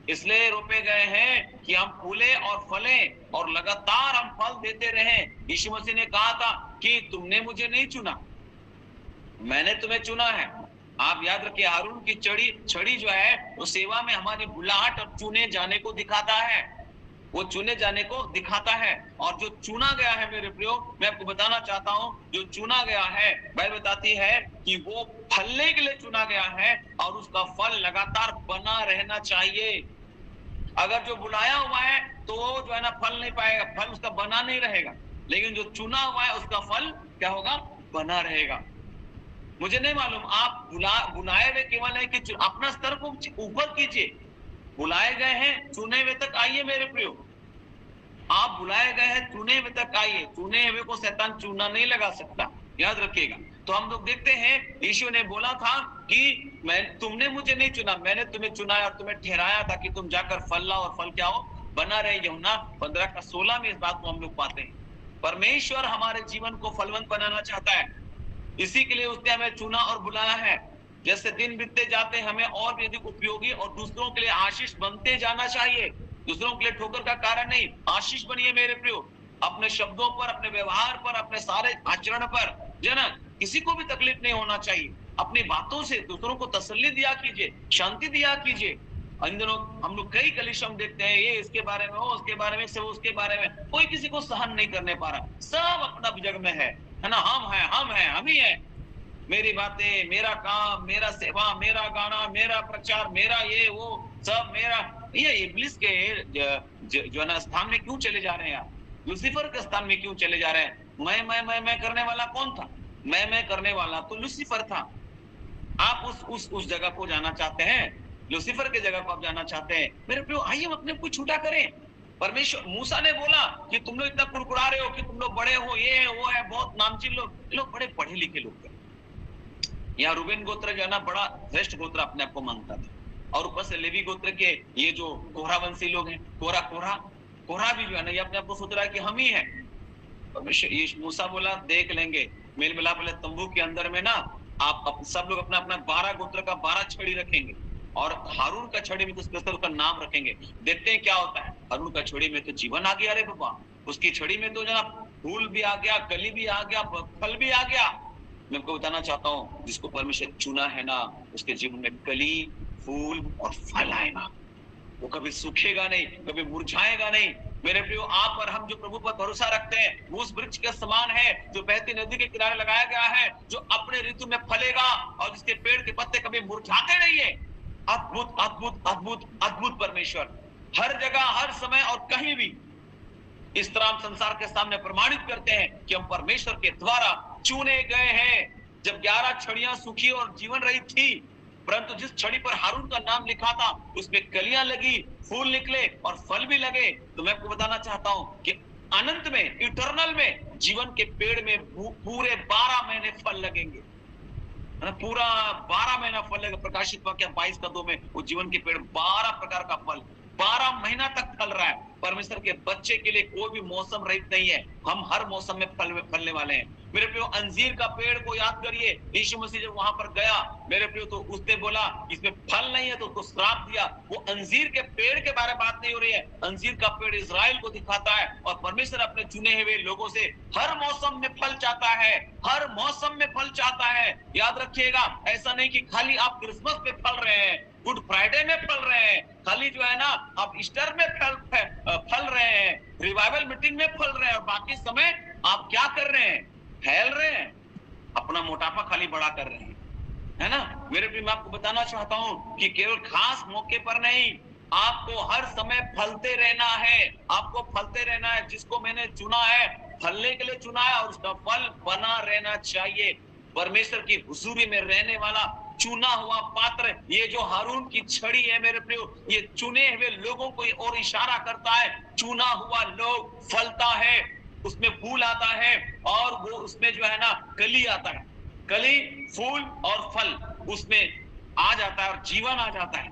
इसलिए रोपे गए हैं कि हम फूले और फलें और लगातार हम फल देते रहें। यीशु मसीह ने कहा था कि तुमने मुझे नहीं चुना, मैंने तुम्हें चुना है। आप याद रखिए, हारून की छड़ी जो है वो सेवा में हमारी बुलाहट और चुने जाने को दिखाता है, वो चुने जाने को दिखाता है। और जो चुना गया है मेरे प्रियो, मैं आपको बताना चाहता हूं, जो चुना गया है, बाइबल बताती है कि वो फलने के लिए चुना गया है और उसका फल लगातार बना रहना चाहिए। अगर जो बुलाया हुआ है तो वो जो है ना फल नहीं पाएगा, फल उसका बना नहीं रहेगा। लेकिन जो चुना हुआ है उसका फल क्या होगा? बना रहेगा। मुझे नहीं मालूम, आप बुलाए हुए केवल है कि अपना स्तर को ऊपर कीजिए। बुलाए गए हैं, चुने हुए तक आइए मेरे प्रियो। आप बुलाए गए हैं, चुने हुए तक आइए। चुने हुए को शैतान चूना नहीं लगा सकता, याद रखिएगा। तो हम लोग देखते हैं, यीशु ने बोला था कि तुमने मुझे नहीं चुना, मैंने तुम्हें चुना और तुम्हें ठहराया था कि तुम जाकर फल लाओ और फल क्या हो? बना रहे। यूहन्ना 15:16 में इस बात को हम लोग पाते हैं। परमेश्वर हमारे जीवन को फलवंत बनाना चाहता है, इसी के लिए उसने हमें चुना और बुलाया है। जैसे दिन बीतते जाते हैं, हमें और भी अधिक उपयोगी और दूसरों के लिए आशीष बनते जाना चाहिए। दूसरों के लिए ठोकर का कारण नहीं, आशीष बनिए मेरे प्रियो। अपने शब्दों पर, अपने व्यवहार पर, अपने सारे आचरण पर, जो ना किसी को भी तकलीफ नहीं होना चाहिए। अपनी बातों से दूसरों को तसल्ली दिया कीजिए, शांति दिया कीजिए। इन दिनों हम लोग कई कलीसिया देखते हैं, ये इसके बारे में, वो उसके बारे में, सब उसके बारे में, कोई किसी को सहन नहीं करने पा रहा। सब अपना जग में है ना। हम ही है। मेरी बातें, मेरा काम, मेरा सेवा, मेरा गाना, मेरा प्रचार, मेरा ये वो सब मेरा। ये इब्लिस के जो ना स्थान में क्यों चले जा रहे हैं आप? लूसीफर के स्थान में क्यों चले जा रहे हैं? मैं करने वाला कौन था? मैं करने वाला तो लूसीफर था। आप उस जगह को जाना चाहते हैं? लूसीफर के जगह को आप जाना चाहते हैं? मेरे प्रियो, आइए हम अपने को छूटा करें। परमेश्वर, मूसा ने बोला कि तुम लोग इतना कुड़कुड़ा रहे हो कि तुम लोग बड़े हो, ये है वो है, बहुत नामचीन लोग, ये लोग बड़े पढ़े लिखे लोग थे। यहाँ रूबेन गोत्र जो है ना बड़ा श्रेष्ठ गोत्र अपने आप को मानता था, और ऊपर से लेवी गोत्र के ये जो कोहरा वंशी लोग हैं, कोहरा भी जो है ना ये अपने आप को सोच रहा है कि हम ही हैं। ये मूसा बोला देख लेंगे, मेल मिलाप वाले तंबू के अंदर में ना आप सब लोग अपना अपना 12 गोत्र का 12 छड़ी रखेंगे, और हारून का छड़ी में तो उसका नाम रखेंगे। देखते हैं क्या होता है। हारून का छड़ी में तो जीवन आ गया, अरे बाबा, उसकी छड़ी में तो जनाब फूल भी आ गया, कली भी आ गया, फल भी आ गया। मैं आपको बताना चाहता हूँ, जिसको परमेश्वर चुना है ना, उसके जीवन में कली, फूल और फल आएगा। वो कभी सूखेगा नहीं, कभी मुरझाएगा नहीं। मेरे प्रियो, आप और हम जो प्रभु पर भरोसा रखते हैं, वो उस वृक्ष के समान है जो बहती नदी के किनारे लगाया गया है, जो अपने ऋतु में फलेगा और जिसके पेड़ के पत्ते कभी मुरझाते नहीं है। अद्भुत अद्भुत अद्भुत अद्भुत परमेश्वर हर जगह, हर समय और कहीं भी इस तरह हम संसार के सामने प्रमाणित करते हैं कि हम परमेश्वर के द्वारा चुने गए हैं। जब 11 छड़ियां सूखी और जीवन रहित थी, परंतु जिस छड़ी पर हारून का नाम लिखा था उसमें कलियां लगी, फूल निकले और फल भी लगे। तो मैं आपको बताना चाहता हूं कि अनंत में, इटर्नल में, जीवन के पेड़ में पूरे 12 महीने फल लगेंगे, पूरा 12 महीना फल लगेगा। प्रकाशित वाक्य 22:2 में वो जीवन के पेड़ 12 प्रकार का फल 12 महीना तक फल रहा है। परमेश्वर के बच्चे के लिए कोई भी मौसम रहित नहीं है, हम हर मौसम में फलने वाले हैं। मेरे प्रियो, अंजीर का पेड़ को याद करिए, यीशु मसीह जब वहां पर गया मेरे प्रियो, तो उसने बोला इसमें फल नहीं है तो उसको श्राप दिया। वो अंजीर के पेड़ के बारे में बात नहीं हो रही है, अंजीर का पेड़ इजराइल को दिखाता है। और परमेश्वर अपने चुने हुए लोगों से हर मौसम में फल चाहता है, हर मौसम में फल चाहता है। याद रखिएगा, ऐसा नहीं कि खाली आप क्रिसमस पे फल रहे हैं, गुड फ्राइडे में फल रहे हैं, खाली जो है ना आप ईस्टर में फल रहे हैं, रिवाइवल मीटिंग में फल रहे हैं, और बाकी समय आप क्या कर रहे हैं? फैल रहे हैं, अपना मोटापा खाली बड़ा कर रहे हैं, है ना। मेरे भी मैं आपको बताना चाहता हूं कि केवल खास मौके पर नहीं, आपको हर समय फलते रहना है, आपको फलते रहना है। जिसको मैंने चुना है, फलने के लिए चुना है, और उसका फल बना रहना चाहिए। परमेश्वर की हुजूरी में रहने वाला चुना हुआ पात्र, ये जो हारून की छड़ी है मेरे प्रियो, ये चुने हुए लोगों को और इशारा करता है। चुना हुआ लोग फलता है, उसमें फूल आता है, और वो उसमें जो है ना कली आता है, कली, फूल और फल उसमें आ जाता है और जीवन आ जाता है।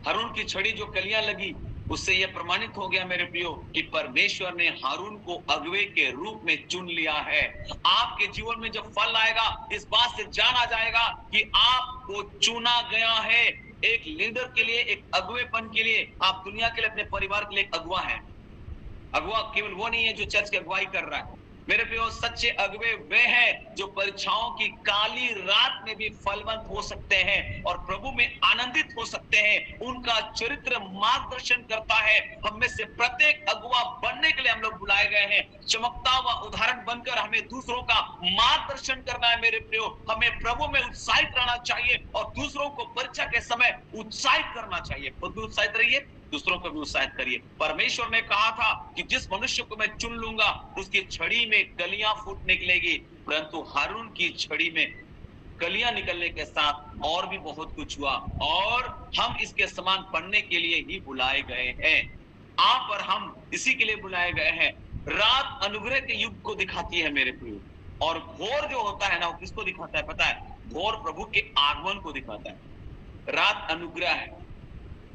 हारून की छड़ी जो कलियां लगी, उससे यह प्रमाणित हो गया मेरे प्रियो कि परमेश्वर ने हारून को अगुवे के रूप में चुन लिया है। आपके जीवन में जब फल आएगा, इस बात से जाना जाएगा कि आपको चुना गया है। एक लीडर के लिए, एक अगुवेपन के लिए, आप दुनिया के लिए, अपने परिवार के लिए एक अगुवा है। अगुवा केवल वो नहीं है जो चर्च की अगुवाई कर रहा है। मेरे प्रियो, सच्चे अगुवे वे हैं जो परीक्षाओं की काली रात में भी फलवंत हो सकते हैं और प्रभु में आनंदित हो सकते हैं। उनका चरित्र मार्गदर्शन करता है। हम में से प्रत्येक अगुवा बनने के लिए हम लोग बुलाए गए हैं, चमकता हुआ उदाहरण बनकर हमें दूसरों का मार्गदर्शन करना है। मेरे प्रियो, हमें प्रभु में उत्साहित रहना चाहिए और दूसरों को परीक्षा के समय उत्साहित करना चाहिए। खुद भी उत्साहित रहिए, दूसरों को भी उत्साहित करिए। परमेश्वर ने कहा था कि जिस मनुष्य को मैं चुन लूंगा उसकी छड़ी में कलियां फूट निकलेगी, परंतु हारून की छड़ी में कलियां निकलने के साथ और भी बहुत कुछ हुआ, और हम इसके समान बनने के लिए ही बुलाए गए हैं। आप और हम इसी के लिए बुलाए गए हैं। रात अनुग्रह के युग को दिखाती है मेरे प्रियो, और भोर जो होता है ना, वो किसको दिखाता है पता है? भोर प्रभु के आगमन को दिखाता है। रात अनुग्रह है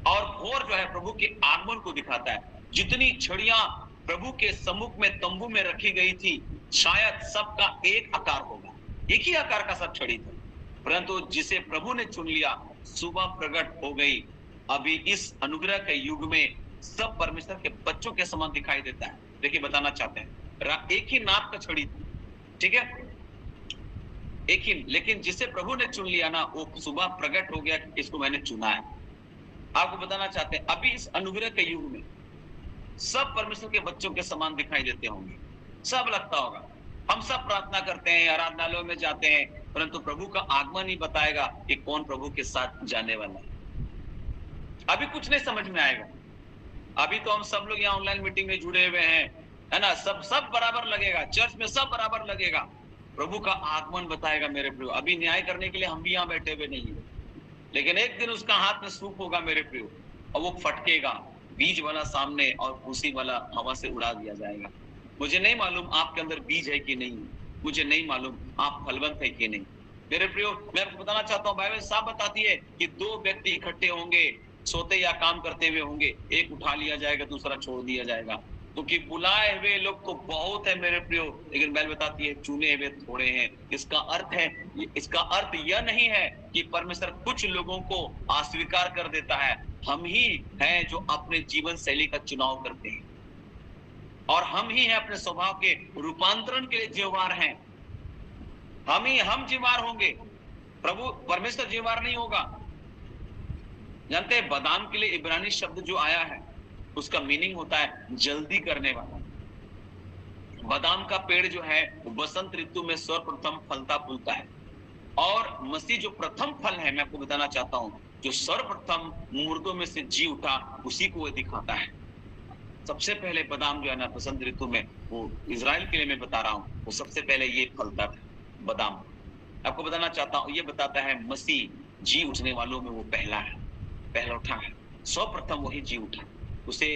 और भोर जो है प्रभु के आगमन को दिखाता है। जितनी छड़ियां प्रभु के सम्मुख में तंबू में रखी गई थी, शायद सबका एक आकार होगा, एक ही आकार का सब छड़ी था, परंतु जिसे प्रभु ने चुन लिया, सुबह प्रकट हो गई। अभी इस अनुग्रह के युग में सब परमेश्वर के बच्चों के समान दिखाई देता है। देखिए, बताना चाहते हैं, एक ही नाप का छड़ी थी, ठीक है, एक ही, लेकिन जिसे प्रभु ने चुन लिया ना, वो सुबह प्रकट हो गया, इसको मैंने चुना है। आपको बताना चाहते हैं, अभी इस अनुग्रह के युग में सब परमेश्वर के बच्चों के समान दिखाई देते होंगे। सब लगता होगा, हम सब प्रार्थना करते हैं, आराधनालयों में जाते हैं, परंतु प्रभु का आगमन ही बताएगा कि कौन प्रभु के साथ जाने वाला है। अभी कुछ नहीं समझ में आएगा। अभी तो हम सब लोग यहाँ ऑनलाइन मीटिंग में जुड़े हुए हैं, है ना, सब बराबर लगेगा, चर्च में सब बराबर लगेगा। प्रभु का आगमन बताएगा मेरे प्रियो। अभी न्याय करने के लिए हम भी यहाँ बैठे हुए नहीं है, लेकिन एक दिन उसका हाथ में सूप होगा मेरे प्रियो, और वो फटकेगा, बीज वाला सामने और भूसी वाला हवा से उड़ा दिया जाएगा। मुझे नहीं मालूम आपके अंदर बीज है कि नहीं, मुझे नहीं मालूम आप फलवंत है कि नहीं, मेरे प्रियो, मैं आपको बताना चाहता हूँ, बाइबल साफ बताती है कि दो व्यक्ति इकट्ठे होंगे, सोते या काम करते हुए होंगे, एक उठा लिया जाएगा, दूसरा छोड़ दिया जाएगा। क्योंकि बुलाए हुए लोग तो बहुत है मेरे प्रियो, लेकिन बाइबल बताती है चुने हुए थोड़े हैं। इसका अर्थ यह नहीं है कि परमेश्वर कुछ लोगों को अस्वीकार कर देता है। हम ही हैं जो अपने जीवन शैली का चुनाव करते हैं, और हम ही हैं अपने स्वभाव के रूपांतरण के लिए जिम्मेवार हैं। हम जिम्मेवार होंगे, प्रभु परमेश्वर जिम्मेवार नहीं होगा। जानते हैं बादाम के लिए इब्रानी शब्द जो आया है उसका मीनिंग होता है जल्दी करने वाला। बादाम का पेड़ जो है बसंत ऋतु में सर्वप्रथम फलता फूलता है, और मसीह जो प्रथम फल है, मैं आपको बताना चाहता हूं, जो सर्वप्रथम मुर्दों में से जी उठा, उसी को वह दिखाता है। सबसे पहले बादाम जो है ना बसंत ऋतु में, वो इजराइल के लिए मैं बता रहा हूँ, वो सबसे पहले ये फलता है बादाम। आपको बताना चाहता हूँ, ये बताता है मसीह जी उठने वालों में वो पहला उठा है, सर्वप्रथम वही जी उठा, उसे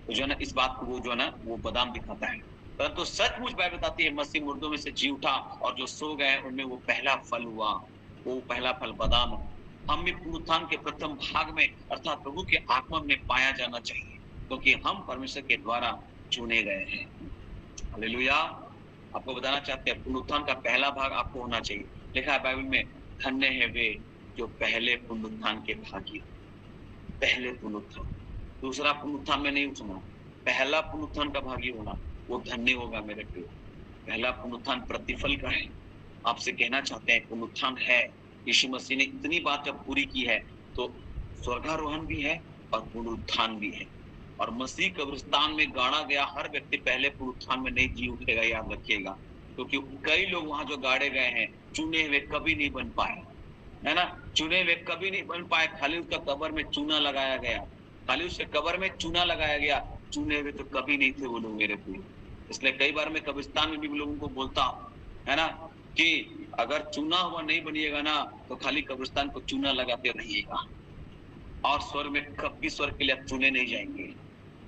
जो है ना इस बात को वो जो है ना वो बादाम दिखाता है। परंतु सचमुच बाइबल बताती है मसीह मुर्दों में से जी उठा, और जो सो गए उनमें वो पहला फल हुआ, वो पहला फल बादाम। हम भी पुनरुत्थान के प्रथम भाग में अर्थात प्रभु के आगमन में पाया जाना चाहिए, क्योंकि हम परमेश्वर के द्वारा चुने गए हैं। हालेलुया। आपको बताना चाहते हैं पुनरुत्थान का पहला भाग आपको होना चाहिए। लिखा है बाइबल में, धन्य है वे जो पहले पुनरुत्थान के भागी। पहले पुनरुत्थान, दूसरा पुनरुत्थान में नहीं उठना, पहला पुनरुत्थान का भागी होना, वो धन्य होगा मेरे प्रिय। पहला पुनरुत्थान प्रतिफल का है। आपसे कहना चाहते हैं पुनरुत्थान है, यीशु मसीह ने इतनी बात जब पूरी की है तो स्वर्गारोहण भी है और पुनरुत्थान भी है। और मसीह कब्रिस्तान में गाड़ा गया हर व्यक्ति पहले पुनरुत्थान में नहीं जी उठेगा, याद रखिएगा। क्योंकि कई लोग वहां जो गाड़े गए हैं चुने हुए कभी नहीं बन पाए, है ना, चुने हुए कभी नहीं बन पाए। खाली उसका कब्र में चूना लगाया गया, खाली उसके कब्र में चूना लगाया गया, चुने हुए तो कभी नहीं थे वो लोग मेरे प्रिय। इसलिए कई बार मैं कब्रिस्तान में भी लोगों को बोलता हूँ, है ना, कि अगर चूना हुआ नहीं बनिएगा ना तो खाली कब्रिस्तान को चूना लगाते रहिएगा, और स्वर्ग में कभी स्वर्ग के लिए आप चुने नहीं जाएंगे।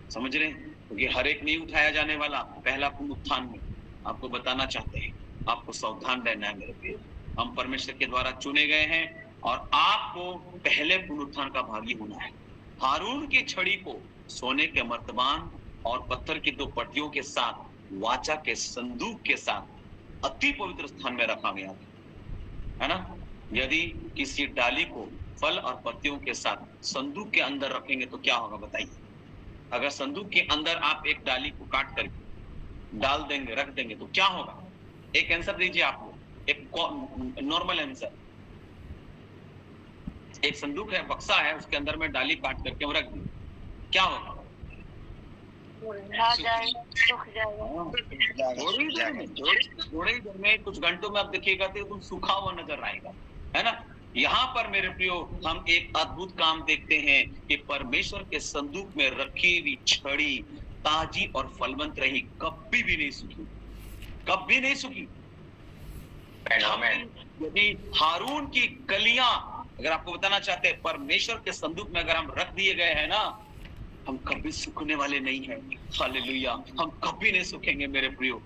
समझ रहे हैं? क्योंकि हर एक नहीं उठाया जाने वाला पहला पुनरुत्थान में। आपको बताना चाहते हैं, आपको सावधान रहना है मेरे प्रिय। हम परमेश्वर के द्वारा चुने गए हैं और आपको पहले पुनरुत्थान का भागी होना है। हारून की छड़ी को सोने के मर्तबान और पत्थर की दो पट्टियों के साथ वाचा के संदूक के साथ अति पवित्र स्थान में रखा गया था, है ना। यदि किसी डाली को फल और पत्तियों के साथ संदूक के अंदर रखेंगे तो क्या होगा बताइए। अगर संदूक के अंदर आप एक डाली को काट करके डाल देंगे, रख देंगे, तो क्या होगा? एक आंसर दीजिए आप लोग, एक नॉर्मल आंसर। एक संदूक है, बक्सा है, उसके अंदर में डाली काट करके रख दी, क्या होगा? सूख जाएगा। थोड़ी देर में, कुछ घंटों में आप देखिएगा तो तुम सूखा हुआ नजर आएगा, है ना। यहाँ पर मेरे प्रियो हम एक अद्भुत काम देखते हैं कि परमेश्वर के संदूक में रखी हुई छड़ी ताजी और फलवंत रही, कभी भी नहीं सूखी, कभी नहीं सूखी। यदि हारून की कलियां, अगर आपको बताना चाहते हैं, परमेश्वर के संदूक में अगर हम रख दिए गए हैं ना, हम कभी सूखने वाले नहीं हैं। हालेलुया, हम कभी नहीं सूखेंगे मेरे प्रियो,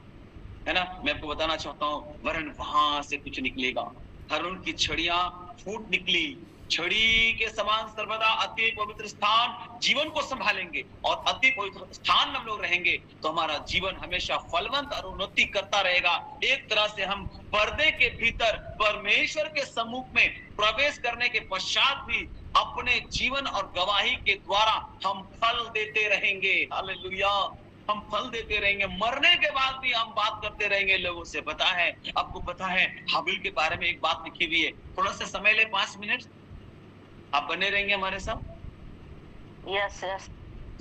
है ना। मैं आपको बताना चाहता हूँ, वरन वहां से कुछ निकलेगा। हारून की छड़ियां फूट निकली, छड़ी के समान सर्वदा अति पवित्र स्थान जीवन को संभालेंगे, और अति पवित्र स्थान में हम लोग रहेंगे तो हमारा जीवन हमेशा फलवंत और उन्नति करता रहेगा। एक तरह से हम पर्दे के भीतर परमेश्वर के सम्मुख में प्रवेश करने के पश्चात भी अपने जीवन और गवाही के द्वारा हम फल देते रहेंगे। हालेलुया, हम फल देते रहेंगे। मरने के बाद भी हम बात करते रहेंगे लोगों से। पता है, आपको पता है हाबिल के बारे में एक बात लिखी हुई है, थोड़ा सा समय ले, 5 मिनट आप बने रहेंगे हमारे साथ। यस यस,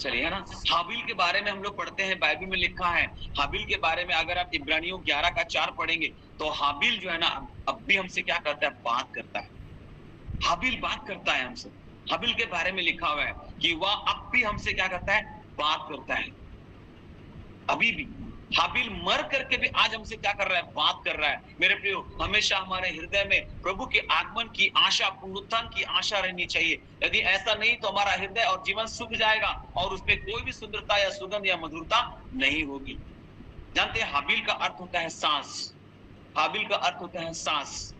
चलिए ना। हाबिल के बारे में हम लोग पढ़ते हैं, बाइबल में लिखा है हाबिल के बारे में। अगर आप इब्रानियों 11 का 4 पढ़ेंगे तो हाबिल जो है ना अब भी हमसे क्या करता है? बात करता है। हाबिल बात करता है हमसे। हाबिल के बारे में लिखा हुआ है कि वह अब भी हमसे क्या करता है? बात करता है। अभी भी हाबिल मर करके भी आज हमसे क्या कर रहा है? बात कर रहा है। मेरे प्रियो, हमेशा हमारे हृदय में प्रभु के आगमन की आशा, पुनरुत्थान की आशा रहनी चाहिए। यदि ऐसा नहीं तो हमारा हृदय और जीवन सूख जाएगा और उसमें कोई भी सुंदरता या सुगंध या मधुरता नहीं होगी। जानते हैं हाबिल का अर्थ होता है सांस। हाबिल का अर्थ होता है सांस।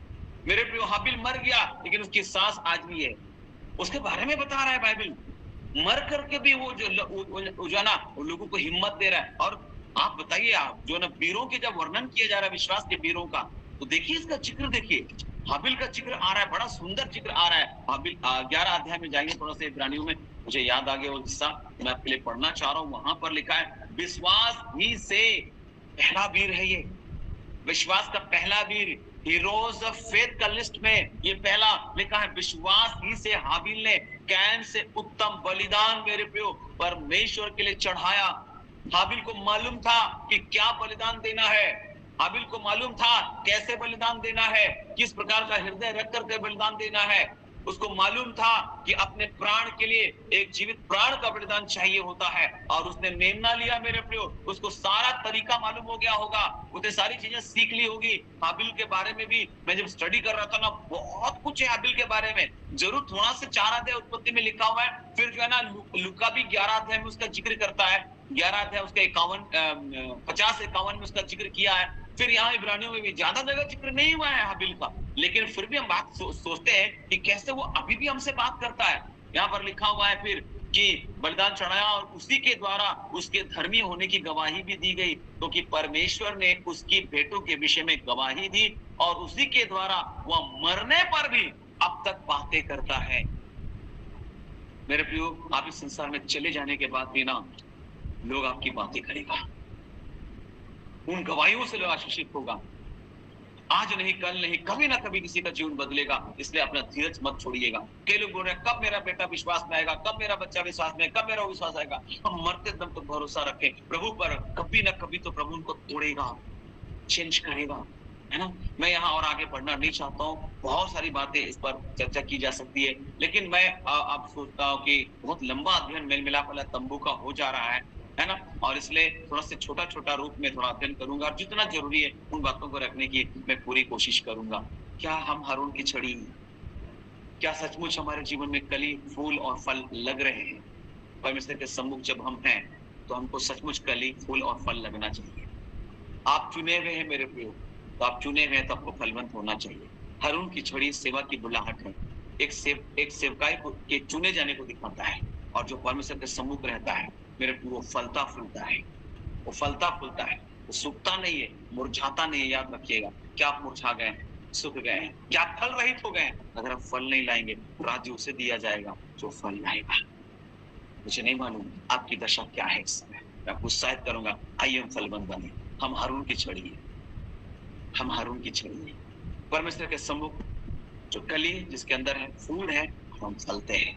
मेरे प्रियो हाबिल मर गया लेकिन उसकी सांस आज भी है, उसके बारे में बता रहा है बाइबल। मर करके भी वो जो ना लोगों को हिम्मत दे रहा है। और आप बताइए, आप जो ना वीरों के जब वर्णन किया जा रहा है, विश्वास के वीरों का, तो देखिए इसका जिक्र, देखिए हाबिल का जिक्र आ रहा है, बड़ा सुंदर जिक्र आ रहा है। हाबिल 11 अध्याय में जाएंगे थोड़ा सा, इब्रानियों में, मुझे याद आ गया वो हिस्सा, मैं आपके लिए पढ़ना चाह रहा हूँ। वहां पर लिखा है विश्वास ही से पहला वीर है ये, विश्वास का पहला वीर, हीरोज ऑफ फेथ का लिस्ट में ये पहला लिखा है। विश्वास ही से हाबिल ने कैन से उत्तम बलिदान मेरे प्रियो परमेश्वर के लिए चढ़ाया। हाबिल को मालूम था कि क्या बलिदान देना है, हाबिल को मालूम था कैसे बलिदान देना है, किस प्रकार का हृदय रख करके बलिदान देना है। उसको मालूम था कि अपने प्राण के लिए एक जीवित प्राण का बलिदान चाहिए होता है, और उसने मेमना लिया मेरे प्रियो। उसको सारा तरीका मालूम हो गया होगा, उसने सारी चीजें सीख ली होगी। हाबिल के बारे में भी मैं जब स्टडी कर रहा था ना, बहुत कुछ है हाबिल के बारे में, जरूर थोड़ा से 4 अध्याय उत्पत्ति में लिखा हुआ है, फिर जो है ना लूका भी 11 अध्याय में उसका जिक्र करता है, 11 अध्याय उसका 50-51 में उसका जिक्र किया है। फिर यहाँ इब्रानियों में भी ज्यादा जगह जिक्र नहीं हुआ है हाबिल का, लेकिन फिर भी हम बात सोचते हैं कि कैसे वो अभी भी हमसे बात करता है। यहाँ पर लिखा हुआ है फिर कि बलिदान चढ़ाया और उसी के द्वारा उसके धर्मी होने की गवाही भी दी गई, क्योंकि परमेश्वर ने उसकी भेंटों के विषय में गवाही दी, और उसी के द्वारा वह मरने पर भी अब तक बातें करता है। मेरे प्रियो, आप इस संसार में चले जाने के बाद भी ना लोग आपकी बातें करेगा, उन गवाहियों से लोग आशीषित होगा। आज नहीं, कल नहीं, कभी ना कभी किसी का जीवन बदलेगा, इसलिए अपना धीरज मत छोड़िएगा। कई लोग बोल रहे हैं कब मेरा बेटा विश्वास में आएगा, कब मेरा बच्चा विश्वास में, कब मेरा विश्वास आएगा। हम मरते दम तक भरोसा रखें प्रभु पर, कभी ना कभी तो प्रभु उनको तोड़ेगा, चेंज करेगा, है ना। मैं यहाँ और आगे बढ़ना नहीं चाहता हूँ, बहुत सारी बातें इस पर चर्चा की जा सकती है, लेकिन मैं अब सोचता हूँ कि बहुत लंबा अध्ययन मेल मिलाप वाला तंबू का हो जा रहा है ना, और इसलिए थोड़ा से छोटा छोटा रूप में थोड़ा अध्ययन करूंगा, और जितना जरूरी है उन बातों को रखने की मैं पूरी कोशिश करूंगा। क्या हम हारून की छड़ी, क्या सचमुच हमारे जीवन में कली, फूल और फल लग रहे हैं? परमेश्वर के सम्मुख जब हम हैं तो हमको सचमुच कली, फूल और फल लगना चाहिए। आप चुने हुए हैं मेरे प्रियो, तो आप चुने हुए हैं तो आपको फलवंत होना चाहिए। हारून की छड़ी सेवा की बुलाहट है, एक सेवकाई को के चुने जाने को दिखाता है, और जो परमेश्वर के सम्मुख रहता है मेरे प्रियो वो फलता फूलता है, वो फलता फूलता है, वो सूखता नहीं है, मुरझाता नहीं है। याद रखिएगा, क्या आप मुरझा गए हैं, सूख गए हैं, क्या फल रहित हो गए हैं, अगर आप फल नहीं लाएंगे तो राज्य उसे दिया जाएगा जो फल लाएगा। मुझे नहीं मालूम आपकी दशा क्या है इस समय, मैं आपको उत्साहित करूंगा, आइए हम फलवंत बने। हम हारून की छड़ी है, हम हारून की छड़ी है, परमेश्वर के सम्मुख जो कली जिसके अंदर है, फूल है, हम फलते हैं।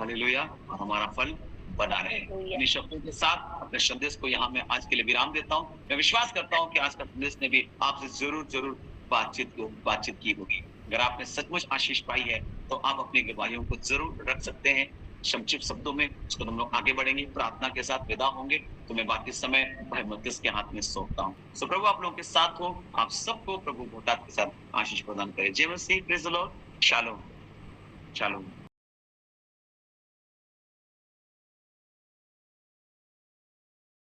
हालेलुया, और हमारा फल बना रहे। इन शब्दों के साथ अपने संदेश को यहाँ मैं आज के लिए विराम देता हूँ। मैं विश्वास करता हूँ कि आज का संदेश ने भी आपसे जरूर बातचीत की होगी। अगर आपने सचमुच आशीष पाई है तो आप अपनी गवाहियों को जरूर रख सकते हैं संक्षिप्त शब्दों में। उसको हम लोग आगे बढ़ेंगे, प्रार्थना के साथ विदा होंगे, तो मैं बाकी समय भाई मत्तिस के हाथ में सौंपता हूँ। सो प्रभु आप लोगों के साथ हो, आप सबको प्रभु बहुतायत के साथ आशीष प्रदान करे। जय मसीह, praise the Lord, shalom shalom.